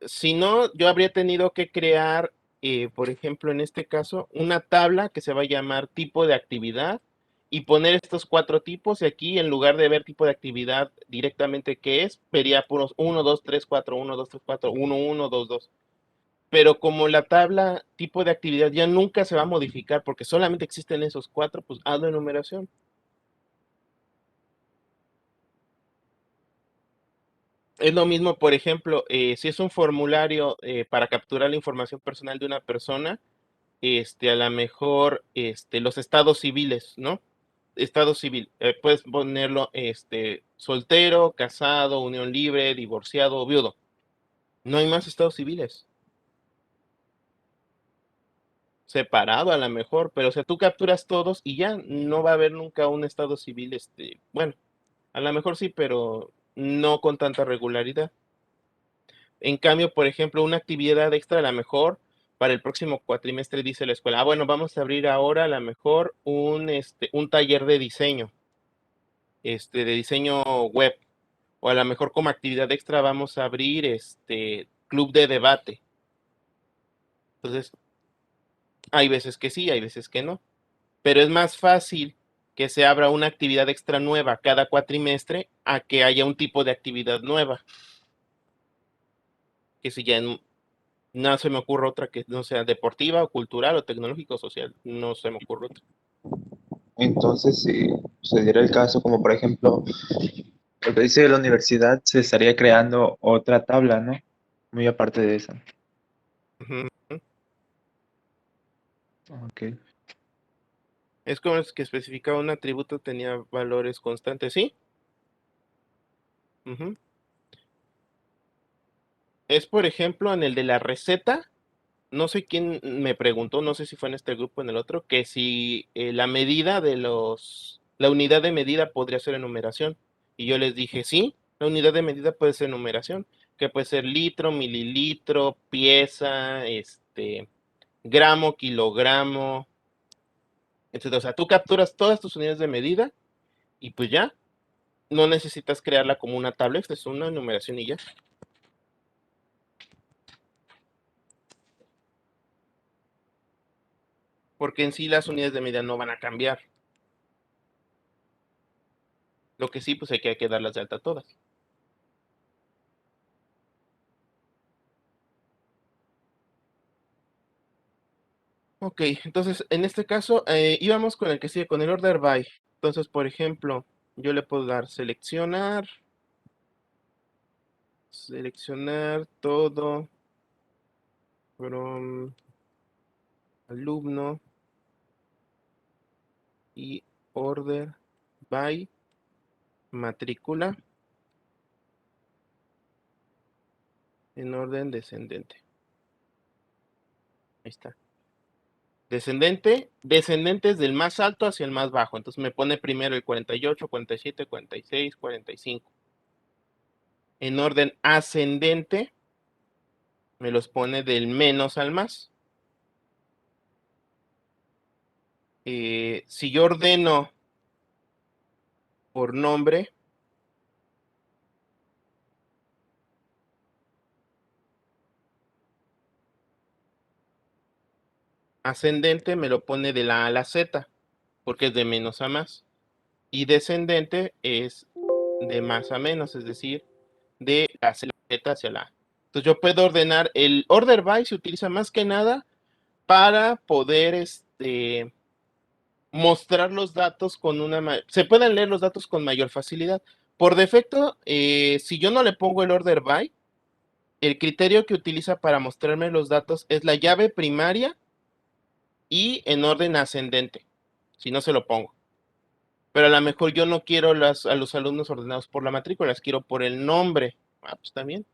si no, yo habría tenido que crear, por ejemplo, en este caso, una tabla que se va a llamar tipo de actividad y poner estos 4 tipos y aquí en lugar de ver tipo de actividad directamente qué es, vería puros 1, 2, 3, 4, 1, 2, 3, 4, 1, 1, 2, 2. Pero como la tabla tipo de actividad ya nunca se va a modificar porque solamente existen esos 4, pues hazlo enumeración. Es lo mismo, por ejemplo, si es un formulario para capturar la información personal de una persona, a lo mejor, los estados civiles, ¿no? Estado civil, puedes ponerlo, soltero, casado, unión libre, divorciado o viudo. No hay más estados civiles. Separado a lo mejor, pero o sea, tú capturas todos y ya no va a haber nunca un estado civil, bueno, a lo mejor sí, pero no con tanta regularidad. En cambio, por ejemplo, una actividad extra a lo mejor para el próximo cuatrimestre dice la escuela, bueno, vamos a abrir ahora a lo mejor un taller de diseño, de diseño web, o a lo mejor como actividad extra vamos a abrir club de debate. Entonces, hay veces que sí, hay veces que no, pero es más fácil que se abra una actividad extra nueva cada cuatrimestre a que haya un tipo de actividad nueva, que si ya No se me ocurre otra que no sea deportiva o cultural o tecnológico o social. No se me ocurre otra. Entonces, si se diera el caso, como por ejemplo, lo que dice la universidad, se estaría creando otra tabla, ¿no? Muy aparte de esa. Ujú. Ok. Es como es que especificaba un atributo tenía valores constantes, ¿sí? Ujú. Es, por ejemplo, en el de la receta, no sé quién me preguntó, no sé si fue en este grupo o en el otro, que si la medida de la unidad de medida podría ser enumeración. Y yo les dije, sí, la unidad de medida puede ser enumeración, que puede ser litro, mililitro, pieza, gramo, kilogramo, etcétera. O sea, tú capturas todas tus unidades de medida y pues ya, no necesitas crearla como una tabla, esta es una enumeración y ya. Porque en sí las unidades de medida no van a cambiar. Lo que sí, pues hay que darlas de alta todas. Ok, entonces en este caso íbamos con el que sigue, con el order by. Entonces, por ejemplo, yo le puedo dar seleccionar todo from alumno y order by matrícula en orden descendente. Ahí está. Descendente es del más alto hacia el más bajo. Entonces me pone primero el 48, 47, 46, 45. En orden ascendente me los pone del menos al más. Si yo ordeno por nombre, ascendente me lo pone de la A a la Z, porque es de menos a más. Y descendente es de más a menos, es decir, de la Z hacia la A. Entonces yo puedo ordenar, el order by se utiliza más que nada para poder mostrar los datos con se pueden leer los datos con mayor facilidad. Por defecto, si yo no le pongo el order by, el criterio que utiliza para mostrarme los datos es la llave primaria y en orden ascendente, si no se lo pongo. Pero a lo mejor yo no quiero a los alumnos ordenados por la matrícula, las quiero por el nombre. Ah, pues también.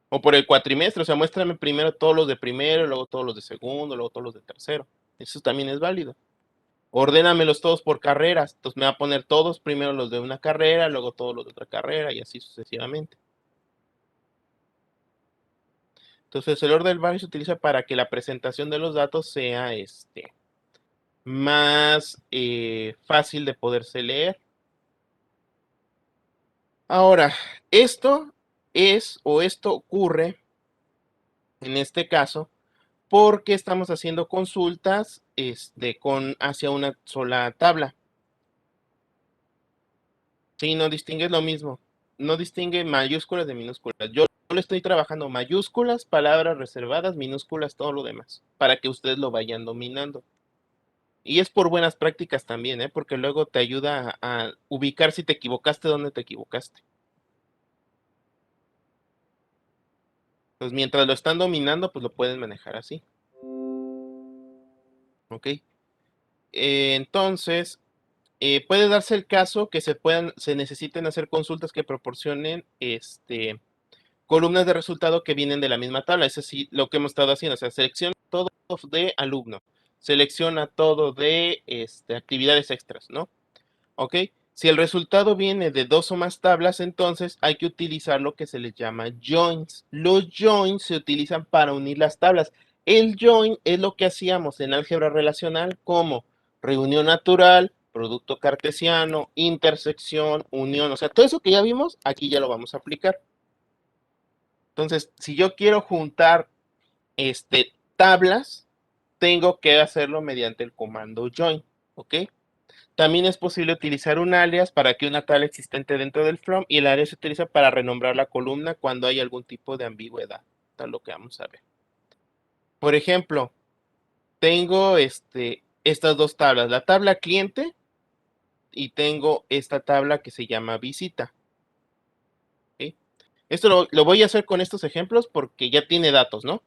O por el cuatrimestre, o sea, muéstrame primero todos los de primero, luego todos los de segundo, luego todos los de tercero. Eso también es válido. Ordénamelos todos por carreras. Entonces me va a poner todos, primero los de una carrera, luego todos los de otra carrera y así sucesivamente. Entonces el orden del barrio se utiliza para que la presentación de los datos sea más fácil de poderse leer. Ahora, esto es o esto ocurre en este caso porque estamos haciendo consultas hacia una sola tabla. Sí, no distingue lo mismo. No distingue mayúsculas de minúsculas. Yo le estoy trabajando mayúsculas, palabras reservadas, minúsculas, todo lo demás, para que ustedes lo vayan dominando. Y es por buenas prácticas también, ¿eh? Porque luego te ayuda a ubicar si te equivocaste, dónde te equivocaste. Pues mientras lo están dominando, pues lo pueden manejar así. ¿Ok? Entonces, puede darse el caso que se necesiten hacer consultas que proporcionen columnas de resultado que vienen de la misma tabla. Es así lo que hemos estado haciendo. O sea, selecciona todo de alumno, selecciona todo de actividades extras, ¿no? ¿Ok? Si el resultado viene de dos o más tablas, entonces hay que utilizar lo que se les llama joins. Los joins se utilizan para unir las tablas. El join es lo que hacíamos en álgebra relacional como reunión natural, producto cartesiano, intersección, unión. O sea, todo eso que ya vimos, aquí ya lo vamos a aplicar. Entonces, si yo quiero juntar tablas, tengo que hacerlo mediante el comando join. ¿Ok? También es posible utilizar un alias para que una tabla existente dentro del from y el alias se utiliza para renombrar la columna cuando hay algún tipo de ambigüedad. Tal lo que vamos a ver. Por ejemplo, tengo estas dos tablas, la tabla cliente y tengo esta tabla que se llama visita. ¿Ok? Esto lo voy a hacer con estos ejemplos porque ya tiene datos, ¿no?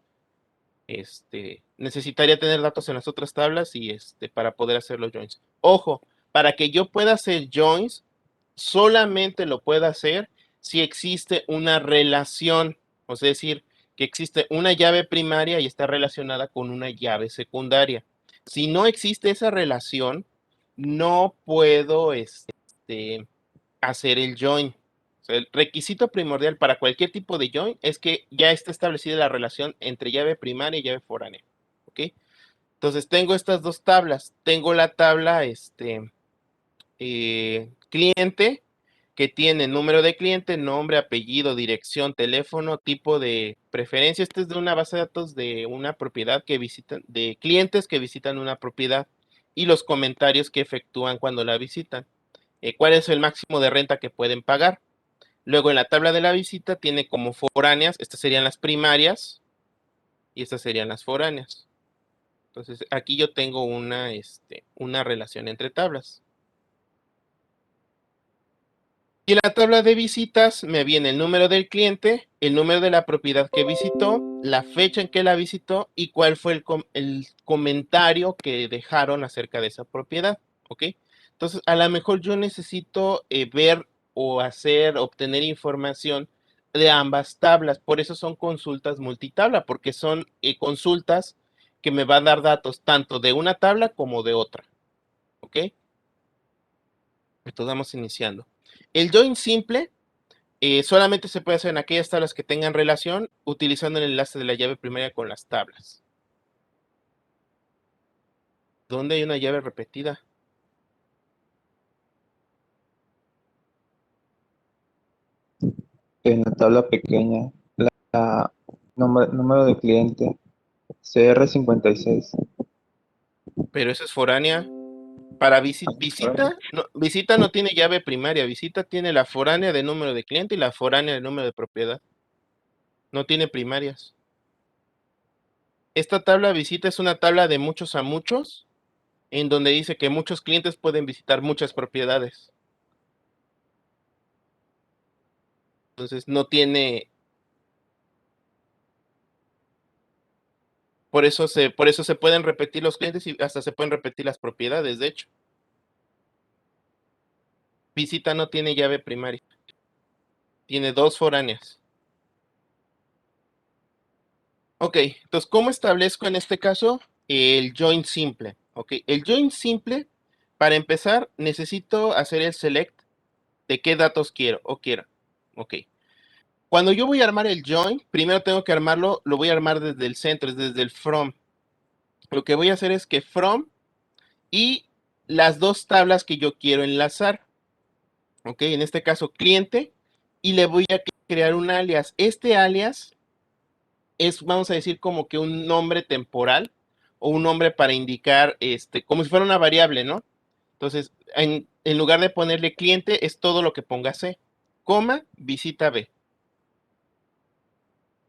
Necesitaría tener datos en las otras tablas y para poder hacer los joins. Ojo, para que yo pueda hacer joins, solamente lo puedo hacer si existe una relación, o sea, es decir, que existe una llave primaria y está relacionada con una llave secundaria. Si no existe esa relación, no puedo hacer el join. O sea, el requisito primordial para cualquier tipo de join es que ya esté establecida la relación entre llave primaria y llave foránea. ¿Ok? Entonces tengo estas dos tablas. Tengo la tabla cliente, que tiene número de cliente, nombre, apellido, dirección, teléfono, tipo de preferencia. Este es de una base de datos de una propiedad que visitan, de clientes que visitan una propiedad y los comentarios que efectúan cuando la visitan. ¿Cuál es el máximo de renta que pueden pagar? Luego en la tabla de la visita tiene como foráneas, estas serían las primarias y estas serían las foráneas. Entonces aquí yo tengo una relación entre tablas. Y en la tabla de visitas me viene el número del cliente, el número de la propiedad que visitó, la fecha en que la visitó y cuál fue el comentario que dejaron acerca de esa propiedad. ¿Ok? Entonces, a lo mejor yo necesito ver o obtener información de ambas tablas. Por eso son consultas multitabla, porque son consultas que me van a dar datos tanto de una tabla como de otra. ¿Ok? Entonces vamos iniciando. El join simple solamente se puede hacer en aquellas tablas que tengan relación utilizando el enlace de la llave primaria con las tablas. ¿Dónde hay una llave repetida? En la tabla pequeña, la número de cliente, CR56. Pero eso es foránea. Para visita no tiene llave primaria. Visita tiene la foránea de número de cliente y la foránea de número de propiedad. No tiene primarias. Esta tabla visita es una tabla de muchos a muchos, en donde dice que muchos clientes pueden visitar muchas propiedades. Entonces no tiene. Por eso se pueden repetir los clientes y hasta se pueden repetir las propiedades, de hecho. Visita no tiene llave primaria. Tiene dos foráneas. Ok, entonces, ¿cómo establezco en este caso el join simple? Ok, el join simple, para empezar, necesito hacer el select de qué datos quiero o quiero. Ok, cuando yo voy a armar el join, primero tengo que armarlo, lo voy a armar desde el centro, es desde el from. Lo que voy a hacer es que from y las dos tablas que yo quiero enlazar. Ok, en este caso cliente, y le voy a crear un alias. Este alias es, vamos a decir, como que un nombre temporal o un nombre para indicar, como si fuera una variable, ¿no? Entonces, en lugar de ponerle cliente, es todo lo que ponga C, coma, visita B.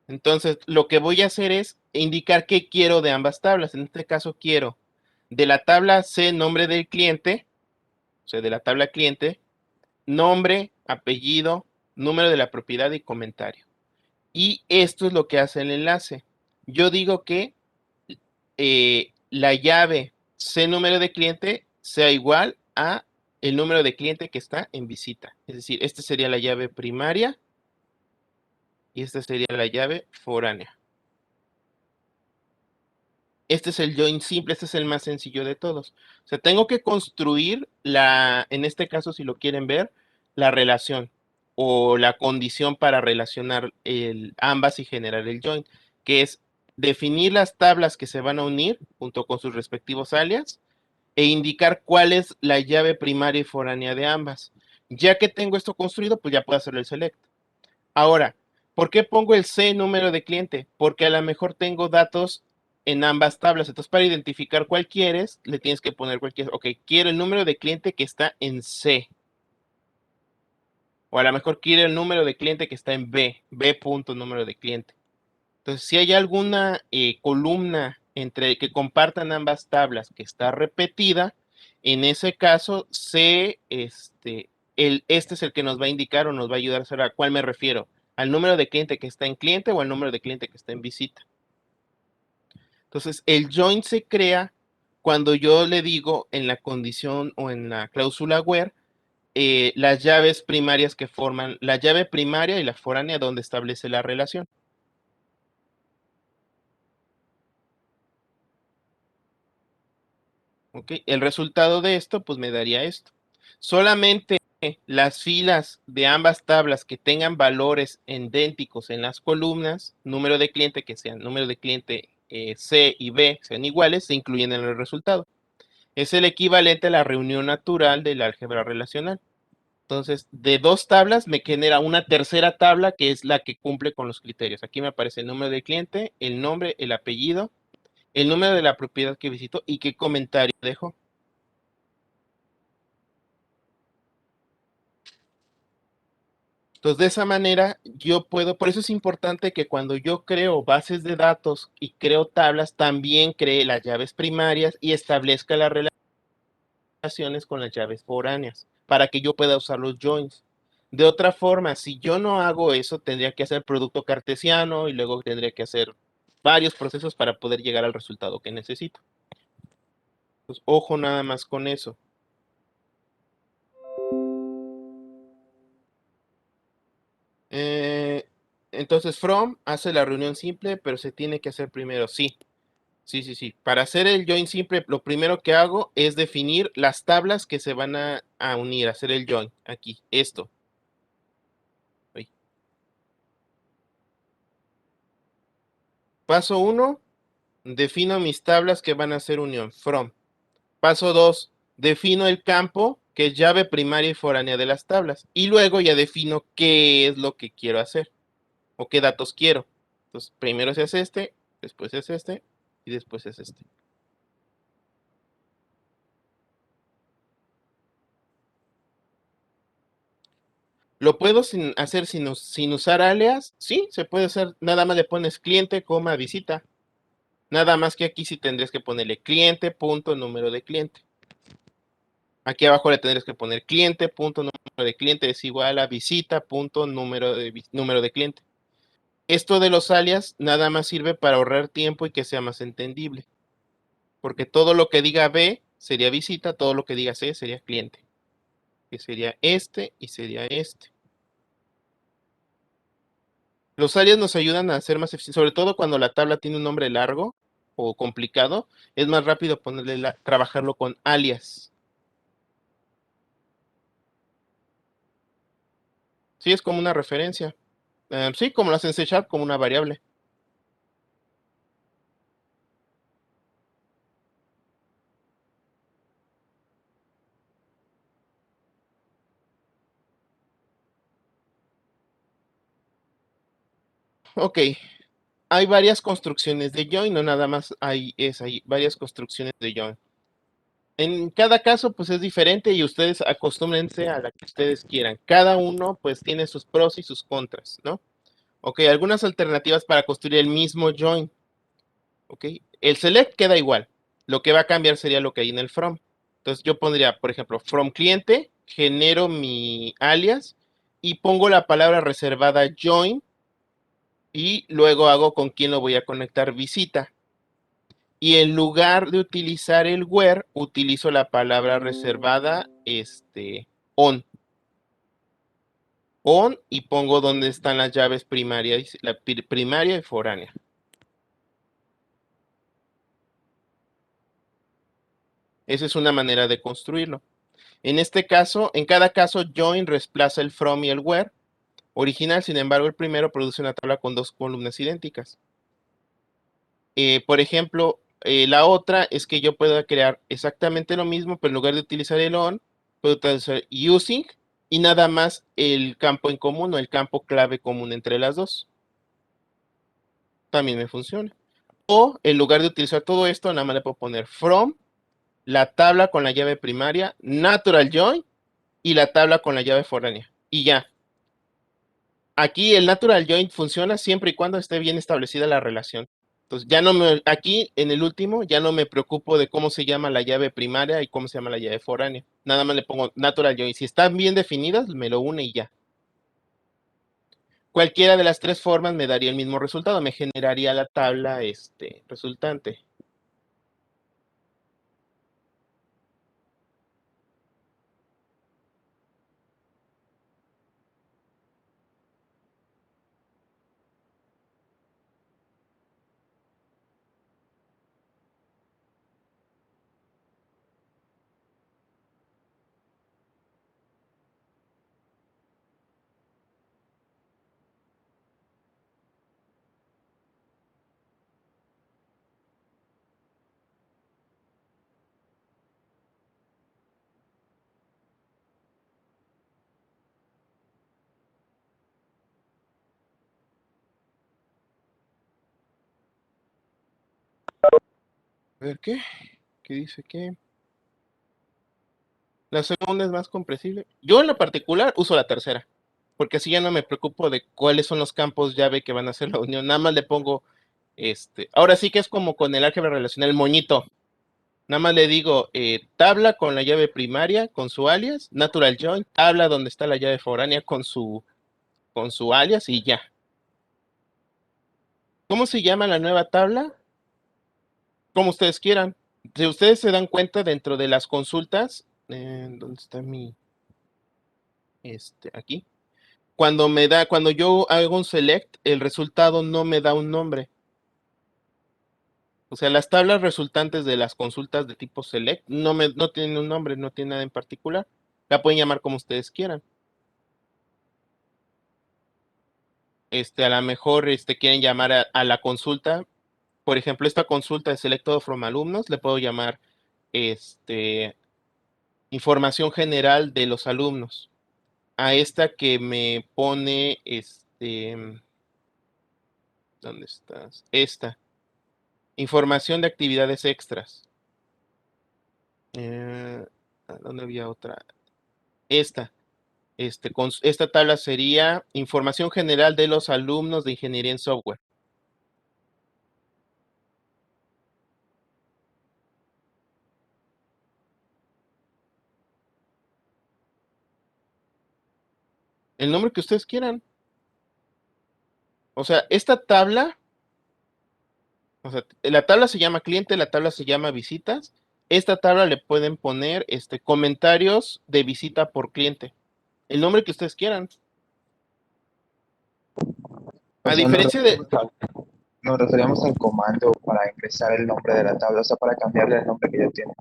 Entonces, lo que voy a hacer es indicar qué quiero de ambas tablas. En este caso, quiero de la tabla C, nombre del cliente, o sea, de la tabla cliente, nombre, apellido, número de la propiedad y comentario. Y esto es lo que hace el enlace. Yo digo que la llave C número de cliente sea igual a el número de cliente que está en visita. Es decir, esta sería la llave primaria y esta sería la llave foránea. Este es el join simple, este es el más sencillo de todos. O sea, tengo que construir en este caso, si lo quieren ver, la relación o la condición para relacionar ambas y generar el join, que es definir las tablas que se van a unir junto con sus respectivos alias e indicar cuál es la llave primaria y foránea de ambas. Ya que tengo esto construido, pues ya puedo hacer el select. Ahora, ¿por qué pongo el C número de cliente? Porque a lo mejor tengo datos en ambas tablas. Entonces, para identificar cuál quieres, le tienes que poner cualquier. Ok, quiero el número de cliente que está en C. O a lo mejor quiero el número de cliente que está en B. B punto número de cliente. Entonces, si hay alguna columna entre que compartan ambas tablas que está repetida, en ese caso, este es el que nos va a indicar o nos va a ayudar a saber a cuál me refiero, al número de cliente que está en cliente o al número de cliente que está en visita. Entonces, el join se crea cuando yo le digo en la condición o en la cláusula where las llaves primarias que forman la llave primaria y la foránea donde establece la relación. ¿Ok? El resultado de esto, pues me daría esto. Solamente las filas de ambas tablas que tengan valores idénticos en las columnas, número de cliente que sean número de cliente C y B sean iguales, se incluyen en el resultado. Es el equivalente a la reunión natural del álgebra relacional. Entonces, de dos tablas me genera una tercera tabla que es la que cumple con los criterios. Aquí me aparece el número del cliente, el nombre, el apellido, el número de la propiedad que visito y qué comentario dejo. Entonces, de esa manera yo puedo, por eso es importante que cuando yo creo bases de datos y creo tablas, también cree las llaves primarias y establezca las relaciones con las llaves foráneas para que yo pueda usar los joins. De otra forma, si yo no hago eso, tendría que hacer producto cartesiano y luego tendría que hacer varios procesos para poder llegar al resultado que necesito. Pues, ojo nada más con eso. Entonces, from hace la reunión simple, pero se tiene que hacer primero. Sí, sí, sí, sí. Para hacer el join simple, lo primero que hago es definir las tablas que se van a unir, hacer el join. Aquí, esto. Ahí. Paso 1, defino mis tablas que van a hacer unión. From. Paso 2, defino el campo que es llave primaria y foránea de las tablas. Y luego ya defino qué es lo que quiero hacer o qué datos quiero. Entonces, primero se hace este, después se hace este y después se hace este. ¿Lo puedo hacer sin usar alias? Sí, se puede hacer. Nada más le pones cliente, visita. Nada más que aquí sí tendrías que ponerle cliente, punto, número de cliente. Aquí abajo le tendrías que poner cliente, punto, número de cliente es igual a visita, punto, número de cliente. Esto de los alias nada más sirve para ahorrar tiempo y que sea más entendible. Porque todo lo que diga B sería visita, todo lo que diga C sería cliente. Que sería este y sería este. Los alias nos ayudan a ser más eficientes, sobre todo cuando la tabla tiene un nombre largo o complicado, es más rápido trabajarlo con alias. Sí, es como una referencia. Sí, como lo hacen C Sharp, como una variable. Ok, hay varias construcciones de join, no nada más hay varias construcciones de join. En cada caso, pues es diferente y ustedes acostúmbrense a la que ustedes quieran. Cada uno, pues, tiene sus pros y sus contras, ¿no? Ok, algunas alternativas para construir el mismo join. Ok, el select queda igual. Lo que va a cambiar sería lo que hay en el from. Entonces yo pondría, por ejemplo, from cliente, genero mi alias y pongo la palabra reservada join y luego hago con quién lo voy a conectar visita. Y en lugar de utilizar el where, utilizo la palabra reservada on. On y pongo dónde están las llaves primarias, la primaria y foránea. Esa es una manera de construirlo. En este caso, en cada caso, join reemplaza el from y el where. Original, sin embargo, el primero produce una tabla con dos columnas idénticas. Por ejemplo, la otra es que yo pueda crear exactamente lo mismo, pero en lugar de utilizar el on, puedo utilizar using y nada más el campo en común o el campo clave común entre las dos. También me funciona. O en lugar de utilizar todo esto, nada más le puedo poner from, la tabla con la llave primaria, natural join y la tabla con la llave foránea. Y ya. Aquí el natural join funciona siempre y cuando esté bien establecida la relación. Entonces, ya no me, aquí en el último, ya no me preocupo de cómo se llama la llave primaria y cómo se llama la llave foránea. Nada más le pongo natural join. Si están bien definidas, me lo une y ya. Cualquiera de las tres formas me daría el mismo resultado, me generaría la tabla resultante. A ver, ¿qué? ¿Qué dice qué? La segunda es más comprensible. Yo en lo particular uso la tercera, porque así ya no me preocupo de cuáles son los campos llave que van a hacer la unión. Nada más le pongo, ahora sí que es como con el álgebra relacional, el moñito. Nada más le digo, tabla con la llave primaria, con su alias, natural join, tabla donde está la llave foránea con su alias y ya. ¿Cómo se llama la nueva tabla? Como ustedes quieran. Si ustedes se dan cuenta dentro de las consultas, ¿dónde está mi, aquí? Cuando yo hago un select, el resultado no me da un nombre. O sea, las tablas resultantes de las consultas de tipo select no tienen un nombre, no tienen nada en particular. La pueden llamar como ustedes quieran. A lo mejor quieren llamar a la consulta. Por ejemplo, esta consulta de select all from alumnos, le puedo llamar información general de los alumnos. A esta que me pone ¿dónde estás? Esta. Información de actividades extras. ¿Dónde había otra? Esta. Esta tabla sería información general de los alumnos de ingeniería en software. El nombre que ustedes quieran. O sea, esta tabla, o sea, la tabla se llama cliente, la tabla se llama visitas. Esta tabla le pueden poner comentarios de visita por cliente. El nombre que ustedes quieran. O A sea, diferencia de, nos referíamos al comando para ingresar el nombre de la tabla, o sea, para cambiarle el nombre que ya tiene.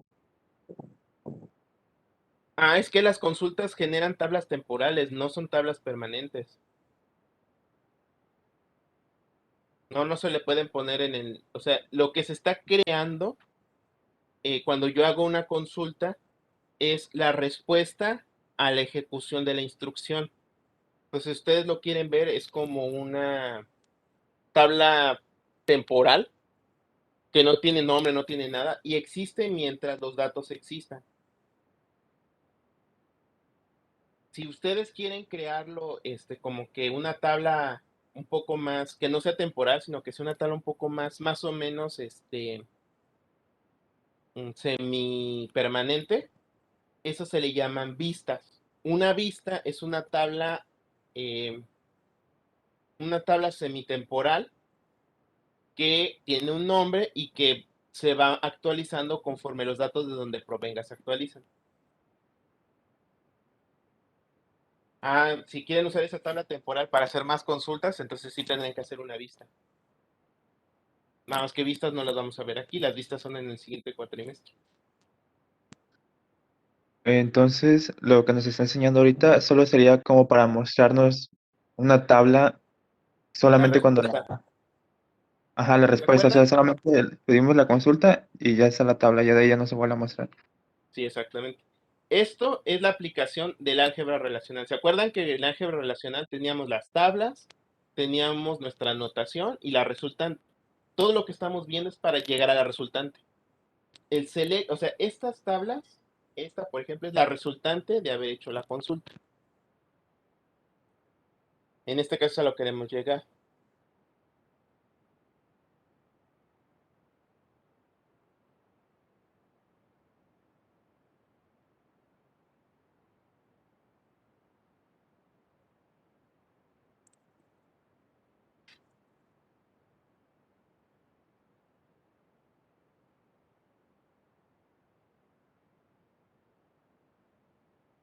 es que las consultas generan tablas temporales, no son tablas permanentes. No se le pueden poner o sea, lo que se está creando cuando yo hago una consulta es la respuesta a la ejecución de la instrucción. Entonces, si ustedes lo quieren ver, es como una tabla temporal que no tiene nombre, no tiene nada, y existe mientras los datos existan. Si ustedes quieren crearlo, como que una tabla un poco más, que no sea temporal, sino que sea una tabla un poco más o menos, semi permanente, eso se le llaman vistas. Una vista es eh, una tabla semitemporal que tiene un nombre y que se va actualizando conforme los datos de donde provenga se actualizan. Si quieren usar esa tabla temporal para hacer más consultas, entonces sí tendrán que hacer una vista. Nada más que vistas no las vamos a ver aquí, las vistas son en el siguiente cuatrimestre. Entonces, lo que nos está enseñando ahorita solo sería como para mostrarnos una tabla La solamente cuando respuesta. ajá, la ¿Se respuesta, o sea, acuerdan? solamente pedimos la consulta y ya está la tabla, ya de ahí ya no se vuelve a mostrar. Sí, exactamente. Esto es la aplicación del álgebra relacional. ¿Se acuerdan que en el álgebra relacional teníamos las tablas, teníamos nuestra notación y la resultante? Todo lo que estamos viendo es para llegar a la resultante. El select, o sea, estas tablas, esta por ejemplo es la resultante de haber hecho la consulta. En este caso a lo queremos llegar.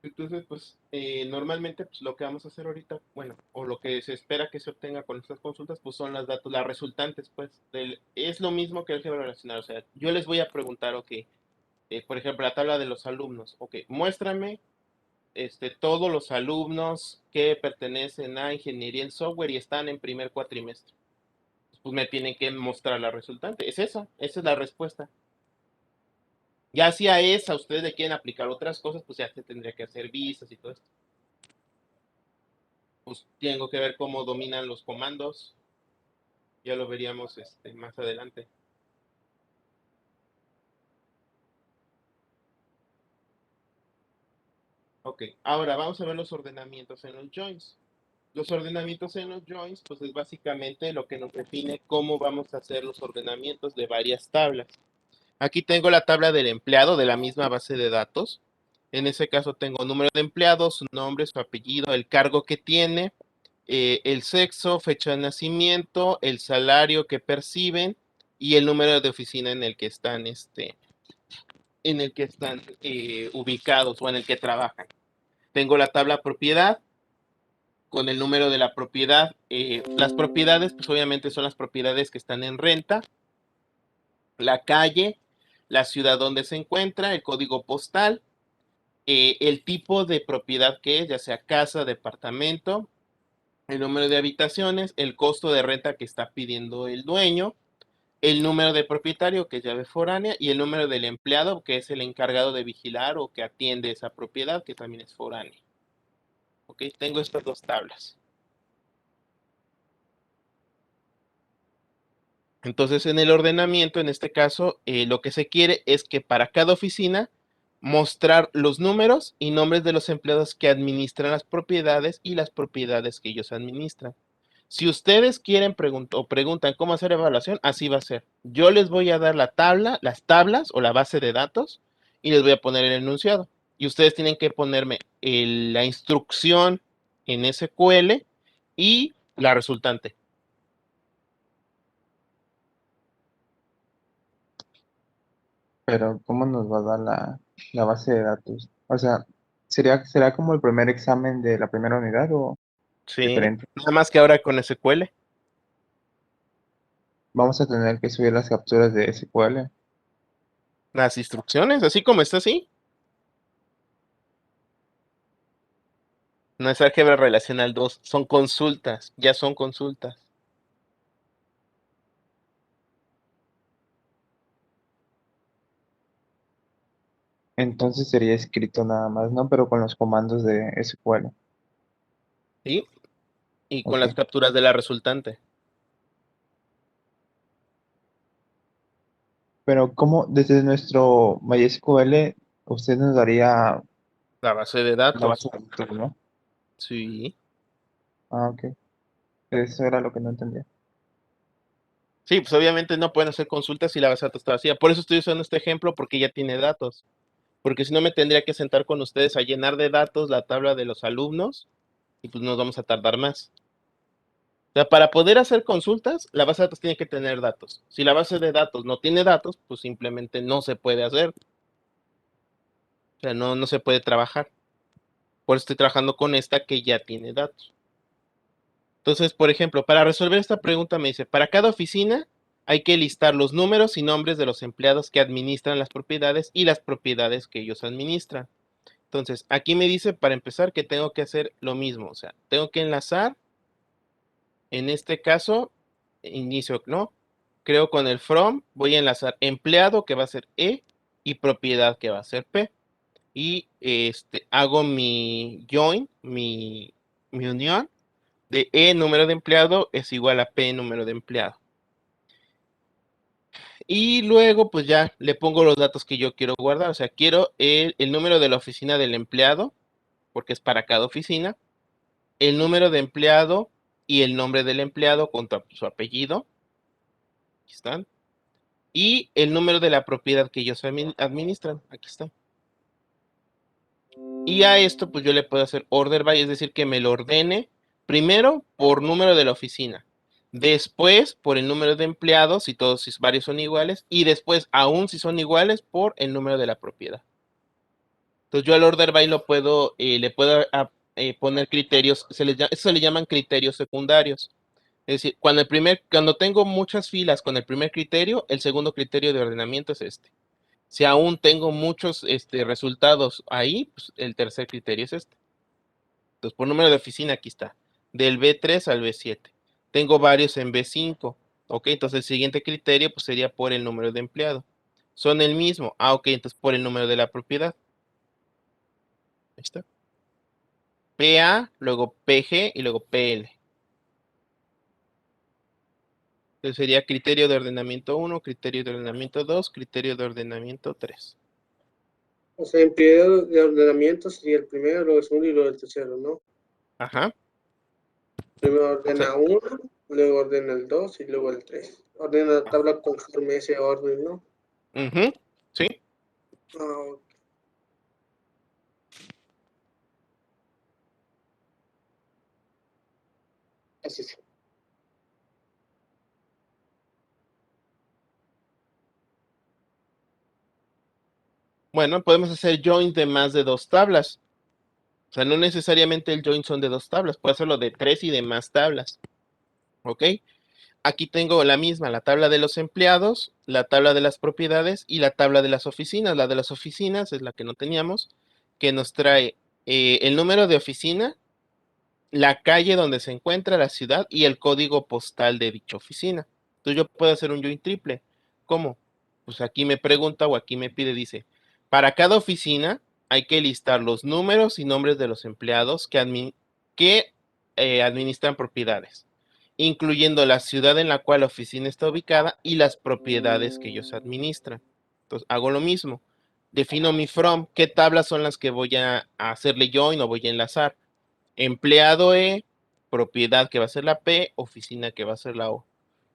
Entonces, pues normalmente pues, lo que vamos a hacer ahorita, bueno, o lo que se espera que se obtenga con estas consultas, pues son las datos, las resultantes, pues, es lo mismo que el álgebra relacional. O sea, yo les voy a preguntar, ok, por ejemplo, la tabla de los alumnos, ok, muéstrame todos los alumnos que pertenecen a ingeniería en software y están en primer cuatrimestre. Pues me tienen que mostrar la resultante. Es esa es la respuesta. Ya si a esa ustedes le quieren aplicar otras cosas, pues ya se tendría que hacer vistas y todo esto. Pues tengo que ver cómo dominan los comandos. Ya lo veríamos más adelante. Ok, ahora vamos a ver los ordenamientos en los joins. Los ordenamientos en los joins, pues es básicamente lo que nos define cómo vamos a hacer los ordenamientos de varias tablas. Aquí tengo la tabla del empleado de la misma base de datos. En ese caso tengo número de empleado, su nombre, su apellido, el cargo que tiene, el sexo, fecha de nacimiento, el salario que perciben y el número de oficina en el que están, ubicados o en el que trabajan. Tengo la tabla propiedad con el número de la propiedad. Las propiedades, pues obviamente son las propiedades que están en renta, la calle, la ciudad donde se encuentra, el código postal, el tipo de propiedad que es, ya sea casa, departamento, el número de habitaciones, el costo de renta que está pidiendo el dueño, el número de propietario, que es llave foránea, y el número del empleado, que es el encargado de vigilar o que atiende esa propiedad, que también es foránea. Ok, tengo estas dos tablas. Entonces, en el ordenamiento, en este caso, lo que se quiere es que para cada oficina mostrar los números y nombres de los empleados que administran las propiedades y las propiedades que ellos administran. Si ustedes quieren o preguntan cómo hacer evaluación, así va a ser. Yo les voy a dar la tabla, las tablas o la base de datos y les voy a poner el enunciado. Y ustedes tienen que ponerme la instrucción en SQL y la resultante. Pero ¿cómo nos va a dar la base de datos? O sea, ¿será como el primer examen de la primera unidad o Sí, diferente? nada más que ahora con SQL. Vamos a tener que subir las capturas de SQL. Las instrucciones, así como está así. No es álgebra relacional 2, son consultas, ya son consultas. Entonces sería escrito nada más, ¿no? Pero con los comandos de SQL. ¿Sí? Y con Ok. las capturas de la resultante. Pero ¿cómo desde nuestro MySQL usted nos daría La base de la base datos. de datos, ¿no? Sí. Ah, ok. Eso era lo que no entendía. Sí, pues obviamente no pueden hacer consultas si la base de datos está vacía. Por eso estoy usando este ejemplo, porque ya tiene datos. Porque si no me tendría que sentar con ustedes a llenar de datos la tabla de los alumnos y pues nos vamos a tardar más. O sea, para poder hacer consultas, la base de datos tiene que tener datos. Si la base de datos no tiene datos, pues simplemente no se puede hacer. O sea, no se puede trabajar. Por eso estoy trabajando con esta que ya tiene datos. Entonces, por ejemplo, para resolver esta pregunta me dice, para cada oficina hay que listar los números y nombres de los empleados que administran las propiedades y las propiedades que ellos administran. Entonces, aquí me dice para empezar que tengo que hacer lo mismo, o sea, tengo que enlazar, en este caso, inicio, ¿no? Creo con el from, voy a enlazar empleado que va a ser E y propiedad que va a ser P. Y hago mi join, mi unión de E número de empleado es igual a P número de empleado. Y luego pues ya le pongo los datos que yo quiero guardar. O sea, quiero el número de la oficina del empleado, porque es para cada oficina. el número de empleado y el nombre del empleado contra su apellido. Aquí están. Y el número de la propiedad que ellos administran. Aquí está. Y a esto pues yo le puedo hacer order by, es decir, que me lo ordene primero por número de la oficina, después por el número de empleados, si todos si varios son iguales, y después, aún si son iguales, por el número de la propiedad. Entonces yo al order by lo puedo, le puedo poner criterios, eso se le llaman criterios secundarios. Es decir, cuando tengo muchas filas con el primer criterio, el segundo criterio de ordenamiento es este. Si aún tengo muchos resultados ahí, pues el tercer criterio es este. Entonces, por número de oficina, aquí está. Del B3 al B7. Tengo varios en B5. Ok, entonces el siguiente criterio pues, sería por el número de empleado. Son el mismo. Ah, ok, entonces por el número de la propiedad. Ahí está. PA, luego PG y luego PL. Entonces sería criterio de ordenamiento 1, criterio de ordenamiento 2, criterio de ordenamiento 3. O sea, en periodo de ordenamiento sería el primero, luego el segundo y luego el tercero, ¿no? Ajá. Primero ordena Sí. 1, luego ordena el 2 y luego el 3. Ordena la tabla conforme ese orden, ¿no? Ujú, sí. Ah, así es. Bueno, podemos hacer joins de más de 2 tablas. O sea, no necesariamente el join son de 2 tablas, puede hacerlo de 3 y de más tablas. ¿Ok? Aquí tengo la misma, la tabla de los empleados, la tabla de las propiedades y la tabla de las oficinas. La de las oficinas es la que no teníamos, que nos trae el número de oficina, la calle donde se encuentra la ciudad y el código postal de dicha oficina. Entonces yo puedo hacer un join triple. ¿Cómo? Pues aquí me pregunta o aquí me pide, dice, para cada oficina hay que listar los números y nombres de los empleados que administran propiedades, incluyendo la ciudad en la cual la oficina está ubicada y las propiedades que ellos administran. Entonces hago lo mismo. Defino mi from, qué tablas son las que voy a hacerle join o voy a enlazar. Empleado E, propiedad que va a ser la P, oficina que va a ser la O.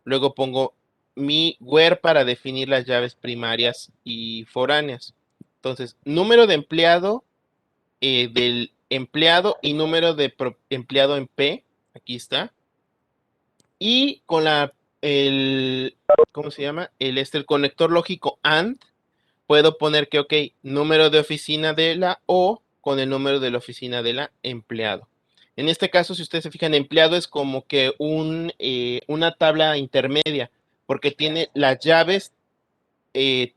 Luego pongo mi where para definir las llaves primarias y foráneas. Entonces, número de empleado del empleado y número de empleado en P, aquí está. Y con ¿cómo se llama? El conector lógico AND, puedo poner que, ok, número de oficina de la O con el número de la oficina de la empleado. En este caso, si ustedes se fijan, empleado es como que una tabla intermedia, porque tiene las llaves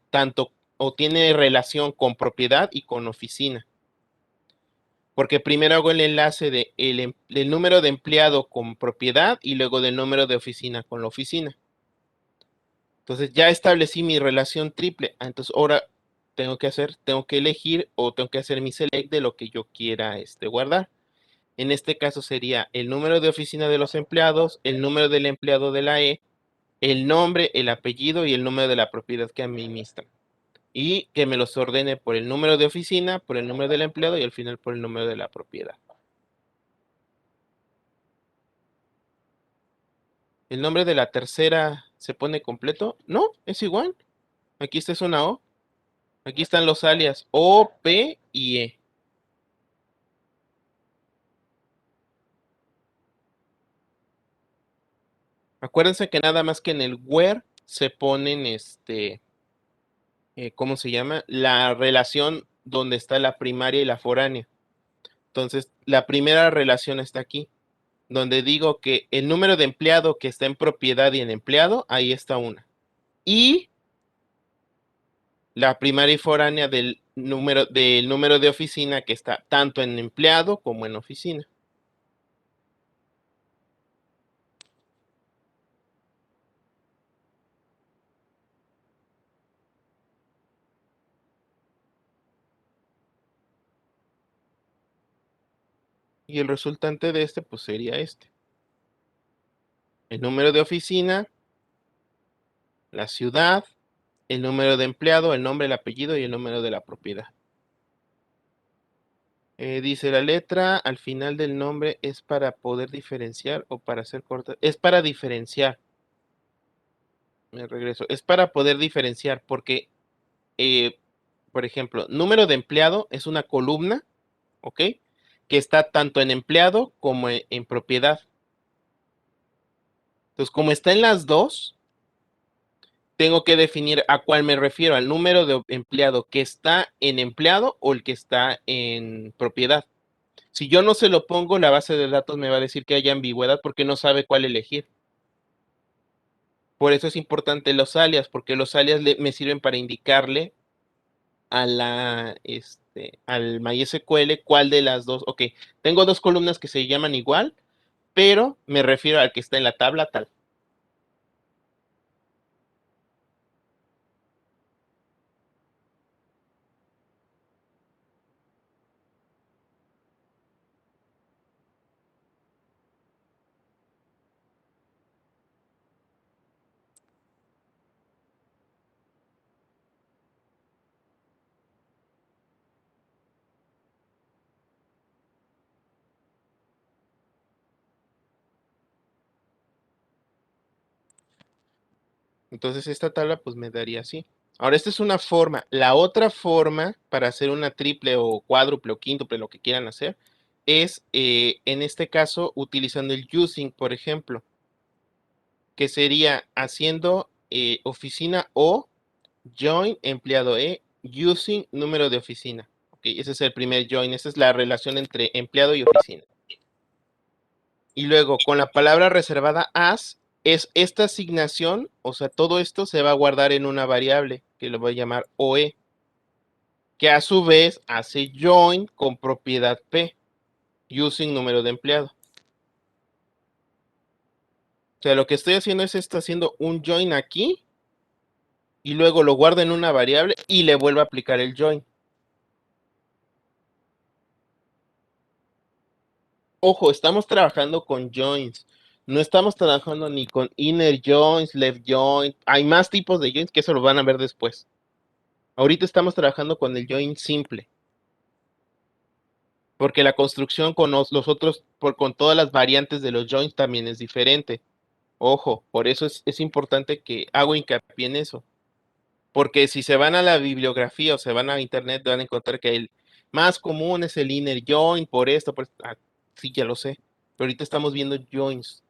tanto o tiene relación con propiedad y con oficina. Porque primero hago el enlace del número de empleado con propiedad y luego del número de oficina con la oficina. Entonces ya establecí mi relación triple. Entonces ahora tengo que elegir o tengo que hacer mi select de lo que yo quiera guardar. En este caso sería el número de oficina de los empleados, el número del empleado de la E, el nombre, el apellido y el número de la propiedad que administran. Y que me los ordene por el número de oficina, por el número del empleado y al final por el número de la propiedad. ¿El nombre de la tercera se pone completo? No, es igual. Aquí esta es una O. Aquí están los alias O, P y E. Acuérdense que nada más que en el where se ponen ¿cómo se llama? La relación donde está la primaria y la foránea. Entonces, la primera relación está aquí, donde digo que el número de empleado que está en propiedad y en empleado, ahí está una. Y la primaria y foránea del número de oficina que está tanto en empleado como en oficina. Y el resultante de pues sería este. El número de oficina, la ciudad, el número de empleado, el nombre, el apellido y el número de la propiedad. Dice la letra al final del nombre es para poder diferenciar o para hacer corta. Es para diferenciar. Me regreso. Es para poder diferenciar porque, eh, por ejemplo, número de empleado es una columna, ¿ok? Que está tanto en empleado como en propiedad. Entonces, como está en las dos, tengo que definir a cuál me refiero, al número de empleado que está en empleado o el que está en propiedad. Si yo no se lo pongo, la base de datos me va a decir que hay ambigüedad porque no sabe cuál elegir. Por eso es importante los alias, porque los alias me sirven para indicarle a al MySQL cuál de las dos. Ok, tengo dos columnas que se llaman igual, pero me refiero al que está en la tabla tal. Entonces esta tabla pues me daría así. Ahora, esta es una forma. La otra forma para hacer una triple o cuádruple o quíntuple, lo que quieran hacer, es en este caso utilizando el using, por ejemplo, que sería haciendo oficina o join empleado using número de oficina. Okay, ese es el primer join, esa es la relación entre empleado y oficina. Y luego con la palabra reservada as es esta asignación, o sea, todo esto se va a guardar en una variable que lo voy a llamar OE, que a su vez hace join con propiedad P, using número de empleado. O sea, lo que estoy haciendo es esto, haciendo un join aquí y luego lo guardo en una variable y le vuelvo a aplicar el join. Ojo, estamos trabajando con joins. No estamos trabajando ni con inner joins, left join. Hay más tipos de joins que eso lo van a ver después. Ahorita estamos trabajando con el join simple. Porque la construcción con los otros, con todas las variantes de los joins también es diferente. Ojo, por eso es importante que hago hincapié en eso. Porque si se van a la bibliografía o se van a internet, van a encontrar que el más común es el inner join, por esto, sí, ya lo sé. Pero ahorita estamos viendo joins.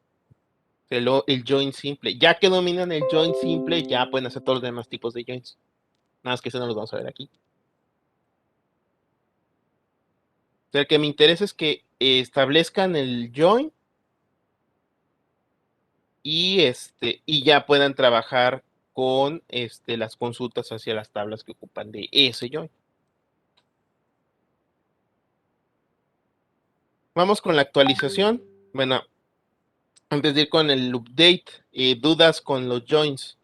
El join simple. Ya que dominan el join simple, ya pueden hacer todos los demás tipos de joins. Nada más que eso no los vamos a ver aquí. O sea, el que me interesa es que establezcan el join y ya puedan trabajar con las consultas hacia las tablas que ocupan de ese join. Vamos con la actualización. Bueno, antes de ir con el update, dudas con los joins.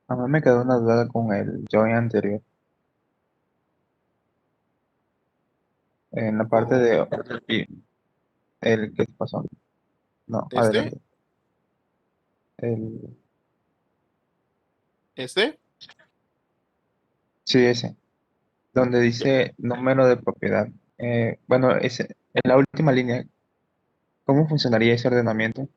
A mí me quedó una duda con el join anterior. En la parte de el que pasó. No, ¿Este? adelante. El, ¿Este? sí, ese. Donde dice número de propiedad. Bueno, ese, en la última línea, ¿cómo funcionaría ese ordenamiento?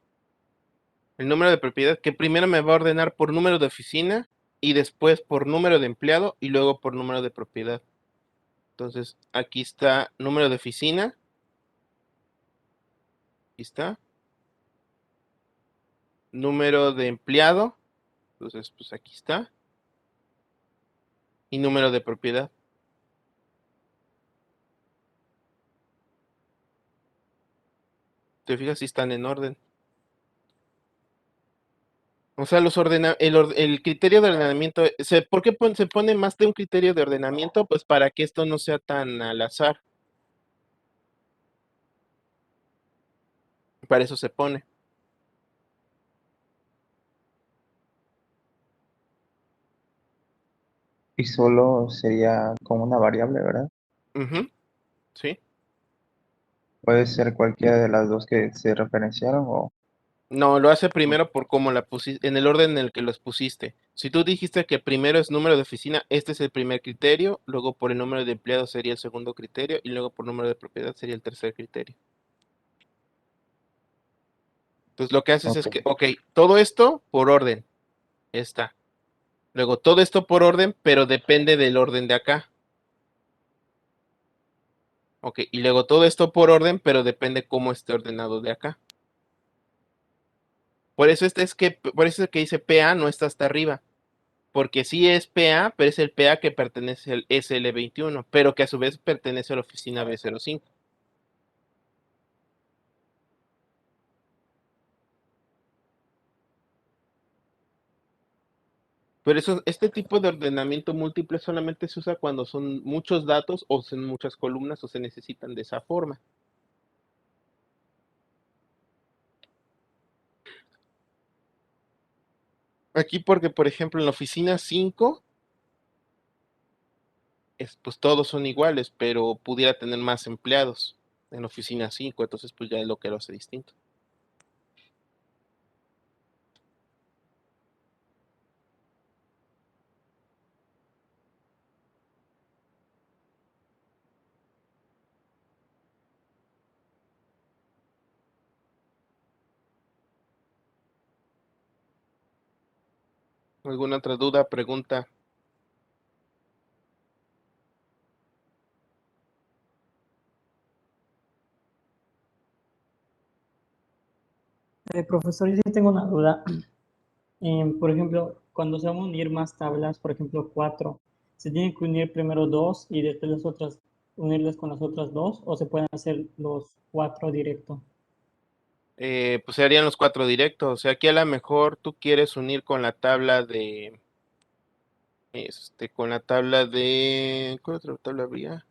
El número de propiedad, que primero me va a ordenar por número de oficina y después por número de empleado y luego por número de propiedad. Entonces, aquí está número de oficina. Aquí está. Número de empleado. Entonces, pues aquí está. Y número de propiedad. Te fijas si están en orden. O sea, el criterio de ordenamiento, ¿por qué se pone más de un criterio de ordenamiento? Pues para que esto no sea tan al azar. Para eso se pone. Y solo sería como una variable, ¿verdad? Ujú, sí. Puede ser cualquiera de las dos que se referenciaron o No, lo hace primero por cómo la pusiste, en el orden en el que los pusiste. Si tú dijiste que primero es número de oficina, este es el primer criterio, luego por el número de empleados sería el segundo criterio y luego por número de propiedad sería el tercer criterio. Entonces lo que haces es que, ok, todo esto por orden, está. Luego todo esto por orden, pero depende del orden de acá. Ok, y luego todo esto por orden, pero depende cómo esté ordenado de acá. Por eso por eso es que dice PA no está hasta arriba. Porque sí es PA, pero es el PA que pertenece al SL21, pero que a su vez pertenece a la oficina B05. Pero eso, este tipo de ordenamiento múltiple solamente se usa cuando son muchos datos o son muchas columnas o se necesitan de esa forma. Aquí porque, por ejemplo, en la oficina 5, pues todos son iguales, pero pudiera tener más empleados en la oficina 5, entonces pues ya es lo que lo hace distinto. ¿Alguna otra duda, pregunta? Profesor, yo sí tengo una duda. Por ejemplo, cuando se van a unir más tablas, por ejemplo, cuatro, ¿se tienen que unir primero dos y después las otras, unirlas con las otras dos? ¿O se pueden hacer los cuatro directo? Pues se harían los 4 directos. O sea, aquí a lo mejor tú quieres unir con la tabla de, con la tabla de, ¿cuál otra tabla habría?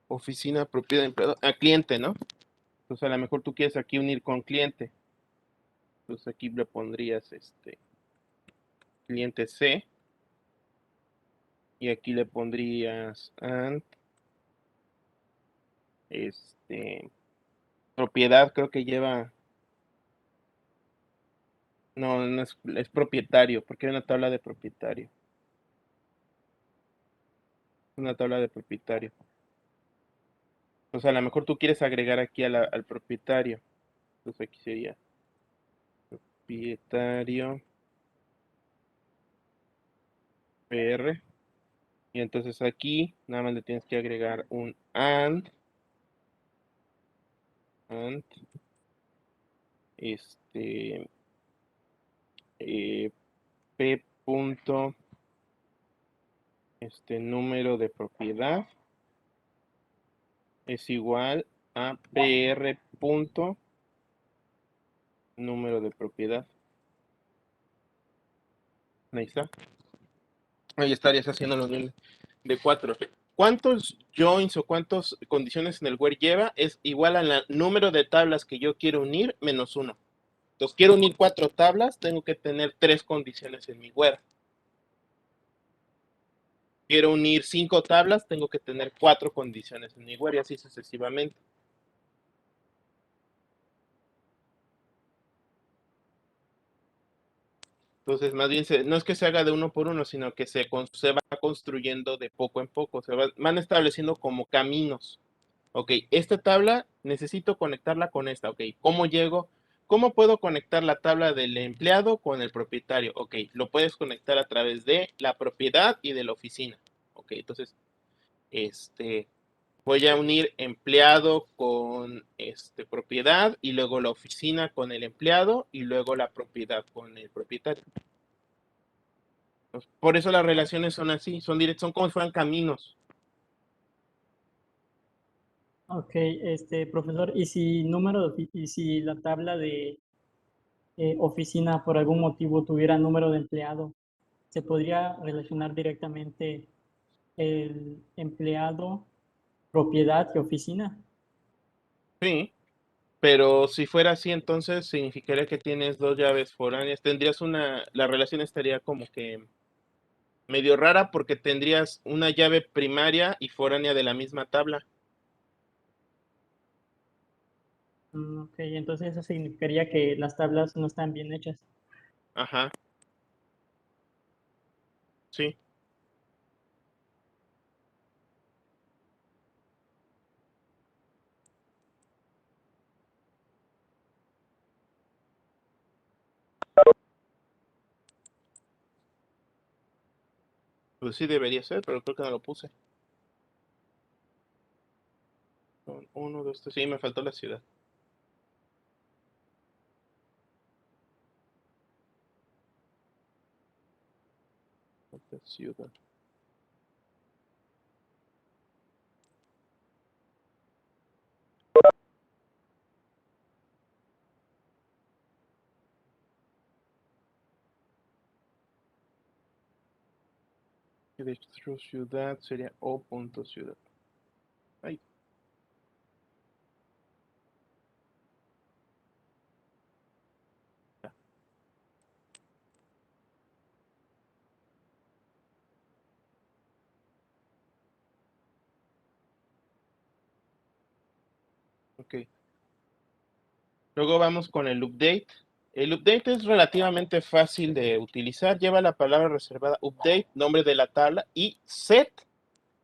Oficina, propiedad, empleado, cliente, ¿no? Entonces a lo mejor tú quieres aquí unir con cliente. Entonces aquí le pondrías, cliente C y aquí le pondrías and, propiedad, creo que lleva, no, no es propietario, porque hay una tabla de propietario. Una tabla de propietario. O sea, a lo mejor tú quieres agregar aquí al propietario. Entonces aquí sería propietario PR. Y entonces aquí nada más le tienes que agregar un and, este, P punto, número de propiedad es igual a PR punto número de propiedad. Ahí está. Ahí estarías haciendo los de 4. ¿Cuántos joins o cuántas condiciones en el where lleva? Es igual al número de tablas que yo quiero unir menos 1. Entonces, quiero unir 4 tablas, tengo que tener 3 condiciones en mi where. Quiero unir 5 tablas, tengo que tener 4 condiciones en mi where y así sucesivamente. Entonces, más bien, no es que se haga de uno por uno, sino que se va construyendo de poco en poco. Van estableciendo como caminos. Ok, esta tabla necesito conectarla con esta. Ok, ¿cómo llego? ¿Cómo puedo conectar la tabla del empleado con el propietario? Ok, lo puedes conectar a través de la propiedad y de la oficina. Ok, entonces, voy a unir empleado con propiedad y luego la oficina con el empleado y luego la propiedad con el propietario. Por eso las relaciones son así, son como si fueran caminos. Ok, profesor, y si la tabla de oficina por algún motivo tuviera número de empleado, ¿se podría relacionar directamente el empleado, propiedad y oficina? Sí, pero si fuera así, entonces significaría que tienes dos llaves foráneas. La relación estaría como que medio rara porque tendrías una llave primaria y foránea de la misma tabla. Ok, entonces eso significaría que las tablas no están bien hechas. Ajá, sí. Pues sí debería ser, pero creo que no lo puse. Son 1, 2, 3. Sí, me faltó la ciudad. Falta ciudad. Y de hecho, ciudad sería O punto ciudad. Ay, ya, ok. Luego vamos con el update. El update es relativamente fácil de utilizar. Lleva la palabra reservada update, nombre de la tabla y set,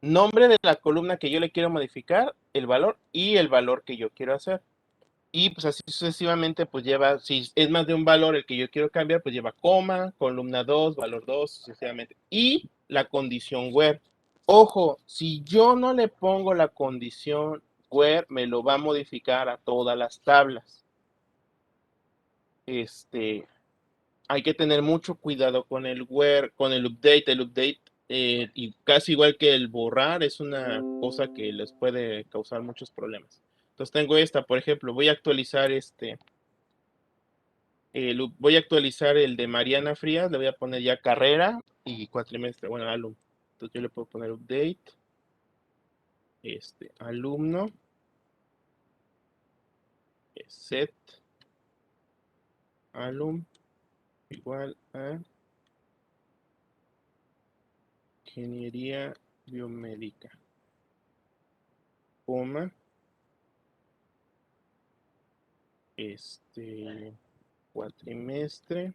nombre de la columna que yo le quiero modificar, el valor y el valor que yo quiero hacer. Y pues así sucesivamente, pues lleva, si es más de un valor el que yo quiero cambiar, pues lleva coma, columna 2, valor 2, sucesivamente. Y la condición where. Ojo, si yo no le pongo la condición where, me lo va a modificar a todas las tablas. Hay que tener mucho cuidado con el where, con el update. El update, y casi igual que el borrar, es una cosa que les puede causar muchos problemas. Entonces tengo esta, por ejemplo, voy a actualizar voy a actualizar el de Mariana Frías, le voy a poner ya carrera y cuatrimestre, bueno, alumno. Entonces yo le puedo poner update, alumno, set, alum, igual a ingeniería biomédica, coma, cuatrimestre,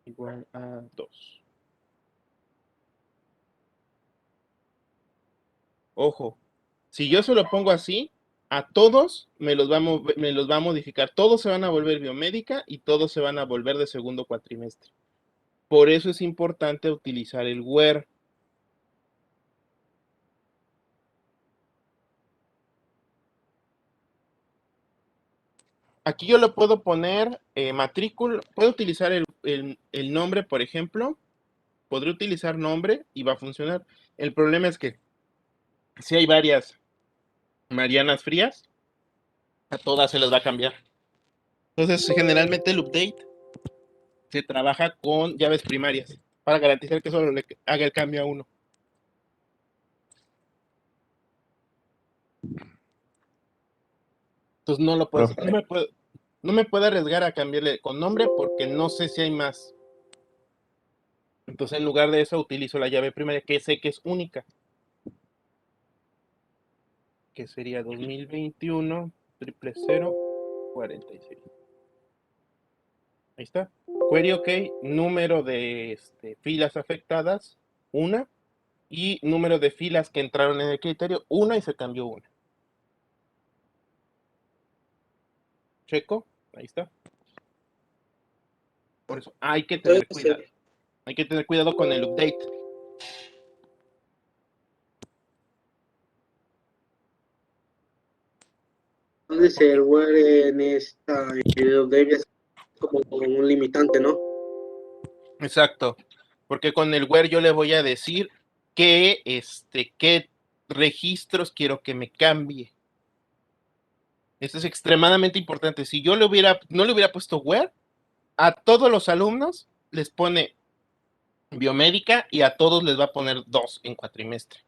igual a 2. Ojo, si yo se lo pongo así, a todos me los va a modificar. Todos se van a volver biomédica y todos se van a volver de segundo cuatrimestre. Por eso es importante utilizar el where. Aquí yo le puedo poner matrícula, puedo utilizar el nombre, por ejemplo. Podré utilizar nombre y va a funcionar. El problema es que si hay varias Marianas Frías, a todas se les va a cambiar. Entonces, generalmente el update se trabaja con llaves primarias para garantizar que solo le haga el cambio a uno. Entonces no lo puedo, Profe, no me puedo arriesgar a cambiarle con nombre porque no sé si hay más. Entonces en lugar de eso utilizo la llave primaria que sé que es única, que sería 2021 000 46. Ahí está. Query OK, número de filas afectadas, una, y número de filas que entraron en el criterio, una, y se cambió una. Checo, ahí está. Por eso hay que tener Entonces, cuidado. Hay que tener cuidado con el update. entonces el word en esta debe ser como un limitante, ¿no? Exacto. Porque con el where yo le voy a decir qué registros quiero que me cambie. Esto es extremadamente importante. Si yo no le hubiera puesto where, a todos los alumnos les pone biomédica y a todos les va a poner 2 en cuatrimestre.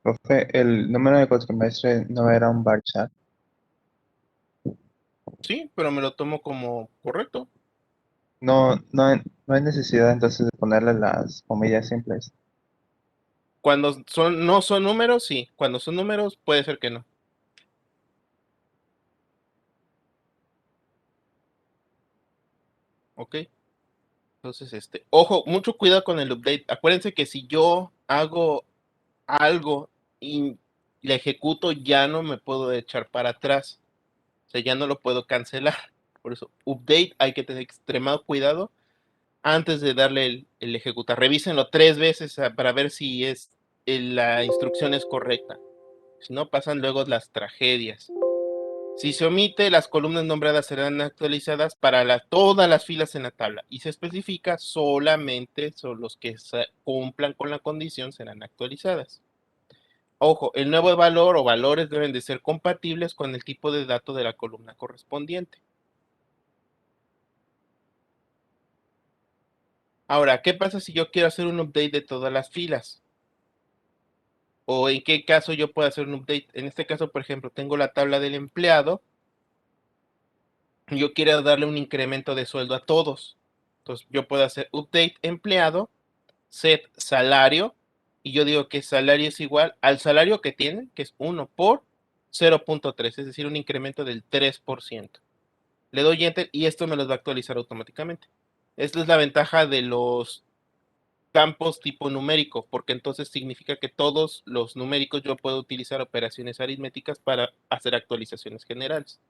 profe, el número de cuatrimestre no era un bar chart. Sí, pero me lo tomo como correcto. No hay necesidad entonces de ponerle las comillas simples. Cuando no son números, sí. Cuando son números, puede ser que no. ¿Ok? Entonces, ojo, mucho cuidado con el update. Acuérdense que si yo hago algo y le ejecuto, ya no me puedo echar para atrás. O sea, ya no lo puedo cancelar. Por eso, update hay que tener extremado cuidado antes de darle el ejecutar. Revísenlo 3 veces para ver si la instrucción es correcta. Si no, pasan luego las tragedias. Si se omite, las columnas nombradas serán actualizadas para todas las filas en la tabla y se especifica solamente son los que cumplan con la condición serán actualizadas. Ojo, el nuevo valor o valores deben de ser compatibles con el tipo de dato de la columna correspondiente. Ahora, ¿qué pasa si yo quiero hacer un update de todas las filas? ¿O en qué caso yo puedo hacer un update? En este caso, por ejemplo, tengo la tabla del empleado. Yo quiero darle un incremento de sueldo a todos. Entonces, yo puedo hacer update empleado, set salario, y yo digo que salario es igual al salario que tienen, que es 1 por 0.3, es decir, un incremento del 3%. Le doy enter y esto me los va a actualizar automáticamente. Esta es la ventaja de los campos tipo numérico, porque entonces significa que todos los numéricos yo puedo utilizar operaciones aritméticas para hacer actualizaciones generales.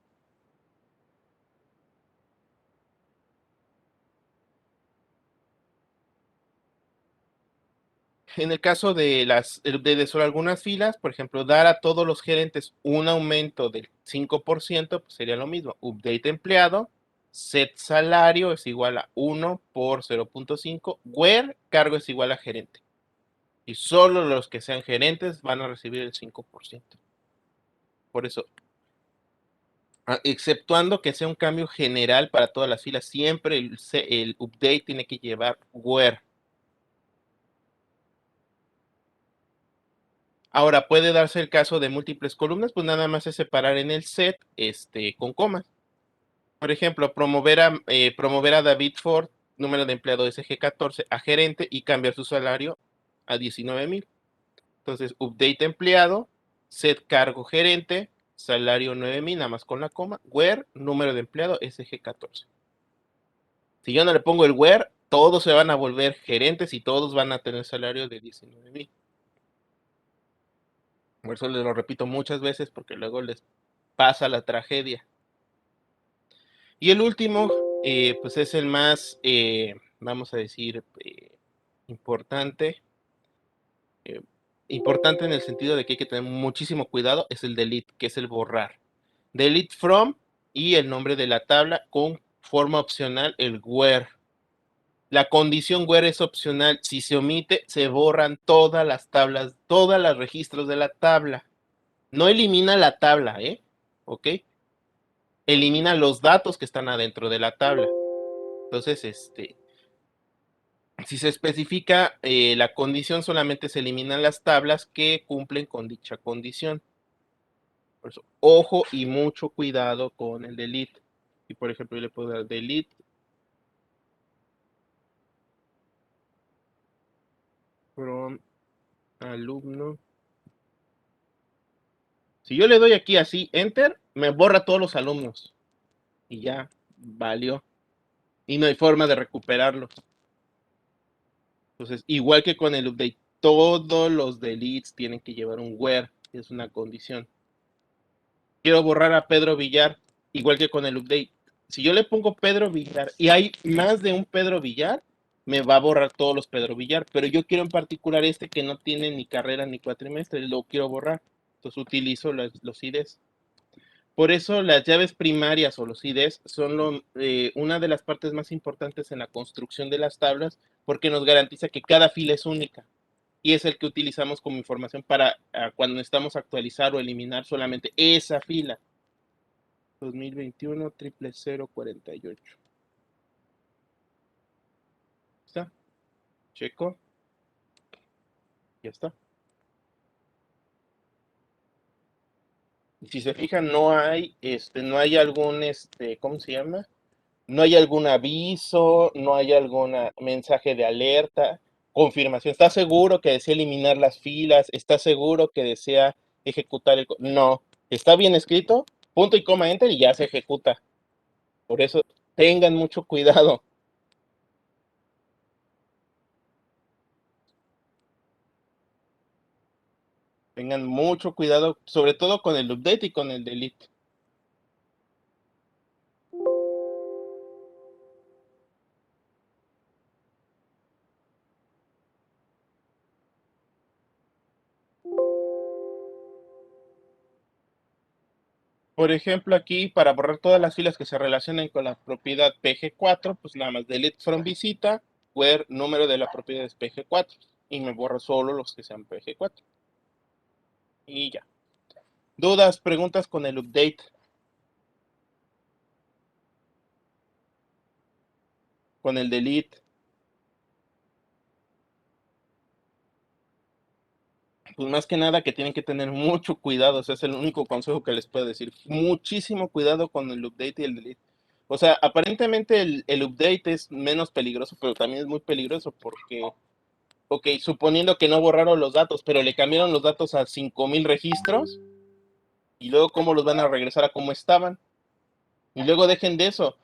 En el caso de solo algunas filas, por ejemplo, dar a todos los gerentes un aumento del 5%, pues sería lo mismo. Update empleado, set salario es igual a 1 por 0.5, where cargo es igual a gerente. Y solo los que sean gerentes van a recibir el 5%. Por eso, exceptuando que sea un cambio general para todas las filas, siempre el update tiene que llevar where. Ahora, puede darse el caso de múltiples columnas, pues nada más es separar en el set con comas. Por ejemplo, promover a David Ford, número de empleado SG14, a gerente y cambiar su salario a 19,000. Entonces, update empleado, set cargo gerente, salario 9,000, nada más con la coma, where, número de empleado SG14. Si yo no le pongo el where, todos se van a volver gerentes y todos van a tener salario de 19,000. Por eso les lo repito muchas veces porque luego les pasa la tragedia. Y el último, pues es el más, vamos a decir, importante. Importante en el sentido de que hay que tener muchísimo cuidado, es el delete, que es el borrar. Delete from y el nombre de la tabla con forma opcional el where. La condición where es opcional. Si se omite, se borran todas las tablas, todos los registros de la tabla. No elimina la tabla, ¿ok? Elimina los datos que están adentro de la tabla. Entonces, si se especifica la condición, solamente se eliminan las tablas que cumplen con dicha condición. Por eso, ojo y mucho cuidado con el delete. Y por ejemplo, yo le puedo dar delete from alumno. Si yo le doy aquí así, enter, me borra todos los alumnos. Y ya, valió. Y no hay forma de recuperarlo. Entonces, igual que con el update, todos los deletes tienen que llevar un where, que es una condición. Quiero borrar a Pedro Villar, igual que con el update. Si yo le pongo Pedro Villar y hay más de un Pedro Villar, me va a borrar todos los Pedro Villar, pero yo quiero en particular que no tiene ni carrera ni cuatrimestre, lo quiero borrar. Entonces utilizo los IDs. Por eso las llaves primarias o los IDs son una de las partes más importantes en la construcción de las tablas porque nos garantiza que cada fila es única y es el que utilizamos como información para cuando necesitamos actualizar o eliminar solamente esa fila. 2021 00048. ¿Está? Checo. Ya está. Y si se fijan, no hay algún, ¿cómo se llama? No hay algún aviso, no hay algún mensaje de alerta. confirmación. ¿Está seguro que desea eliminar las filas? ¿Está seguro que desea ejecutar No. ¿Está bien escrito? Punto y coma, enter y ya se ejecuta. Por eso, tengan mucho cuidado. Tengan mucho cuidado, sobre todo con el update y con el delete. Por ejemplo, aquí para borrar todas las filas que se relacionen con la propiedad PG4, pues nada más delete from visita, where número de la propiedad es PG4 y me borro solo los que sean PG4. Y ya. ¿Dudas, preguntas con el update? Con el delete. Pues más que nada que tienen que tener mucho cuidado, o sea, es el único consejo que les puedo decir. Muchísimo cuidado con el update y el delete. O sea, aparentemente el update es menos peligroso, pero también es muy peligroso porque, ok, suponiendo que no borraron los datos, pero le cambiaron los datos a 5000 registros, y luego cómo los van a regresar a cómo estaban. Y luego dejen de eso.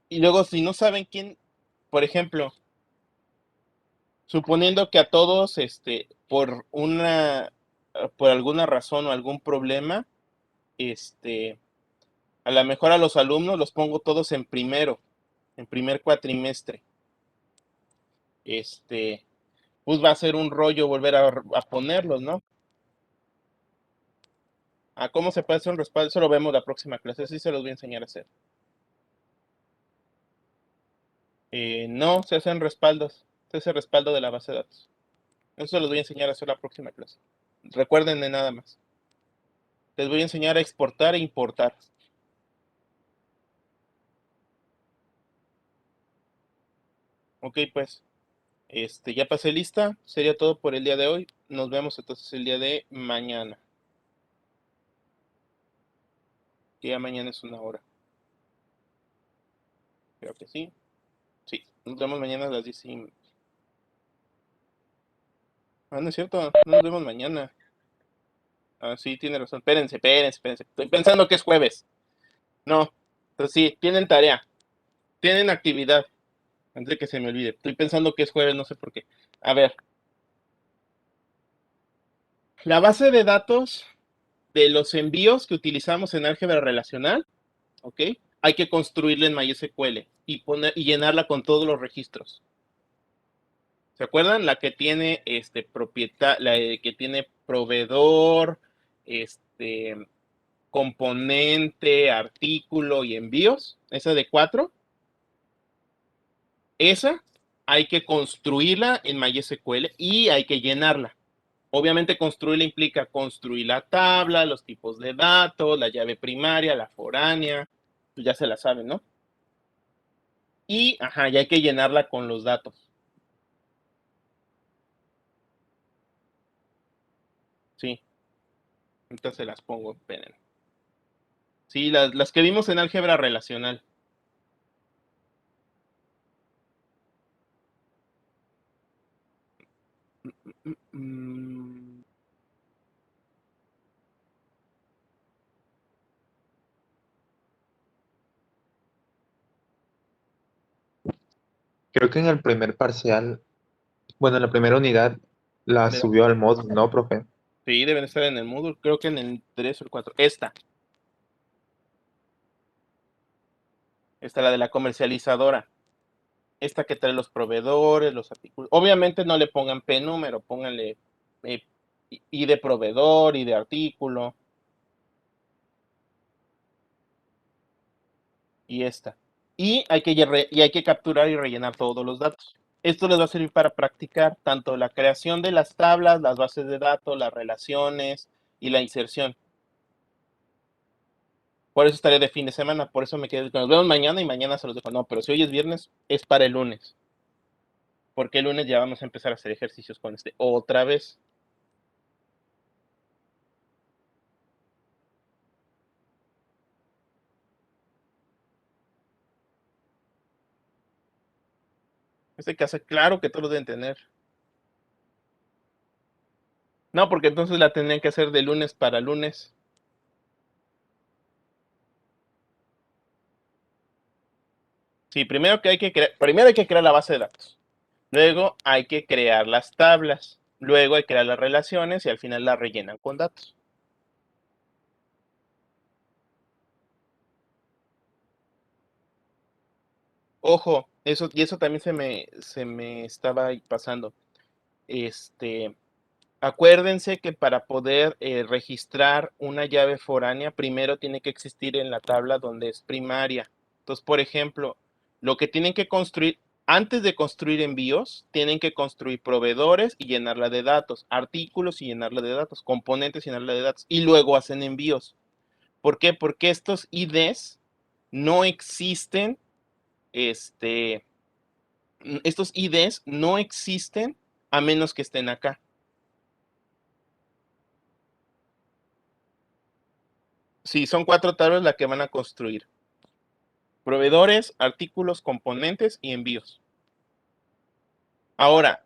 Y luego si no saben quién, por ejemplo, suponiendo que a todos, por alguna razón o algún problema, a lo mejor a los alumnos los pongo todos en primer cuatrimestre. Pues va a ser un rollo volver a ponerlos, ¿no? ¿A cómo se puede hacer un respaldo? Eso lo vemos la próxima clase, sí se los voy a enseñar a hacer. No, se hacen respaldos, se hace respaldo de la base de datos. Eso se los voy a enseñar a hacer la próxima clase. Recuerden de nada más. Les voy a enseñar a exportar e importar. Ok, pues, ya pasé lista. Sería todo por el día de hoy. Nos vemos entonces el día de mañana. Que ya mañana es 1 hora. Creo que sí. Sí, nos vemos mañana a las 10 y... Ah, no es cierto, no nos vemos mañana. Ah, sí, tiene razón. Espérense. Estoy pensando que es jueves. No, entonces sí, tienen tarea, tienen actividad. Antes de que se me olvide. Estoy pensando que es jueves, no sé por qué. A ver, la base de datos de los envíos que utilizamos en álgebra relacional, ¿ok? Hay que construirla en MySQL y llenarla con todos los registros. ¿Se acuerdan? La que tiene la que tiene proveedor, componente, artículo y envíos, esa de 4. Esa hay que construirla en MySQL y hay que llenarla. Obviamente construirla implica construir la tabla, los tipos de datos, la llave primaria, la foránea, pues ya se la saben, ¿no? Y, ya hay que llenarla con los datos. Sí, entonces las pongo, esperen. Sí, las que vimos en álgebra relacional. Mm, Creo que en el primer parcial, bueno, en la primera unidad la subió al módulo, ¿no, profe? Sí, deben estar en el módulo, creo que en el 3 o el 4. Esta, la de la comercializadora. Esta que trae los proveedores, los artículos. Obviamente no le pongan P número, pónganle eh, I de proveedor, I de artículo. Y esta. Y hay que capturar y rellenar todos los datos. Esto les va a servir para practicar tanto la creación de las tablas, las bases de datos, las relaciones y la inserción. Por eso estaré de fin de semana, por eso me quedé. Nos vemos mañana y mañana se los dejo. No, pero si hoy es viernes, es para el lunes. Porque el lunes ya vamos a empezar a hacer ejercicios con otra vez. Claro que todos lo deben tener. No, porque entonces la tendrían que hacer de lunes para lunes. Sí, primero hay que crear la base de datos. Luego hay que crear las tablas. Luego hay que crear las relaciones y al final las rellenan con datos. Ojo, eso también se me estaba ahí pasando. Acuérdense que para poder registrar una llave foránea, primero tiene que existir en la tabla donde es primaria. Entonces, por ejemplo, lo que tienen que construir, antes de construir envíos, tienen que construir proveedores y llenarla de datos, artículos y llenarla de datos, componentes y llenarla de datos, y luego hacen envíos. ¿Por qué? Porque estos IDs no existen, estos IDs no existen a menos que estén acá. Sí, son 4 tablas las que van a construir. Proveedores, artículos, componentes y envíos. Ahora,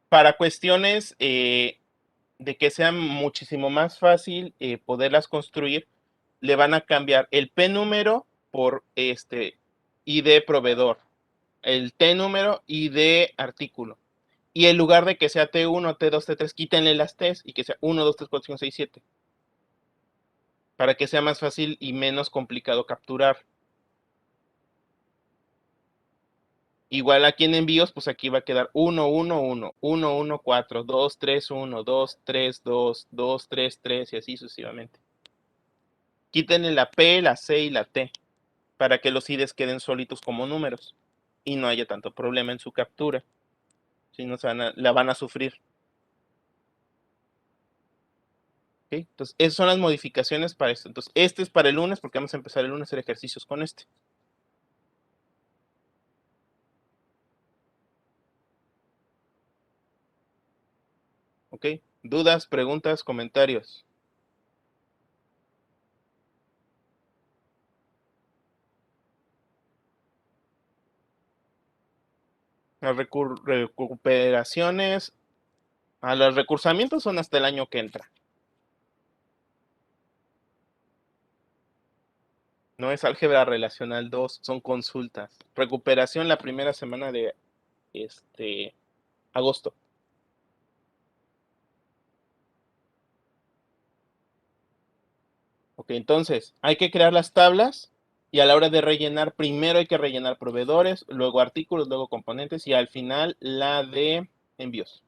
para cuestiones de que sea muchísimo más fácil poderlas construir, le van a cambiar el P número por ID proveedor, el T número ID artículo. Y en lugar de que sea T1, T2, T3, quítenle las T's y que sea 1, 2, 3, 4, 5, 6, 7. Para que sea más fácil y menos complicado capturar. Igual aquí en envíos, pues aquí va a quedar 1, 1, 1, 1, 1, 4, 2, 3, 1, 2, 3, 2, 2, 3, 3 y así sucesivamente. Quítenle la P, la C y la T para que los IDs queden solitos como números y no haya tanto problema en su captura. Si no, la van a sufrir. ¿Okay? Entonces, esas son las modificaciones para esto. Entonces, este es para el lunes porque vamos a empezar el lunes a hacer ejercicios con este. ¿Ok? ¿Dudas, preguntas, comentarios? Las recuperaciones, los recursamientos son hasta el año que entra. No es álgebra relacional 2, son consultas. Recuperación la primera semana de agosto. Ok, entonces hay que crear las tablas y a la hora de rellenar, primero hay que rellenar proveedores, luego artículos, luego componentes y al final la de envíos.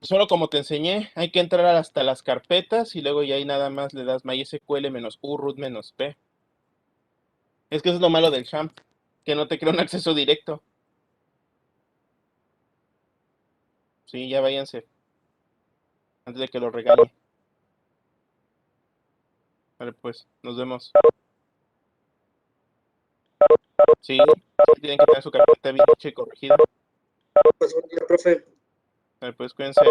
Solo como te enseñé, hay que entrar hasta las carpetas y luego ya ahí nada más le das MySQL -u root -p. Es que eso es lo malo del XAMPP, que no te crea un acceso directo. Sí, ya váyanse, antes de que lo regañe. Vale, pues, nos vemos. Sí, tienen que tener su carpeta bien hecha y corregida. Pues, buen día, profe. Vale, pues, cuídense.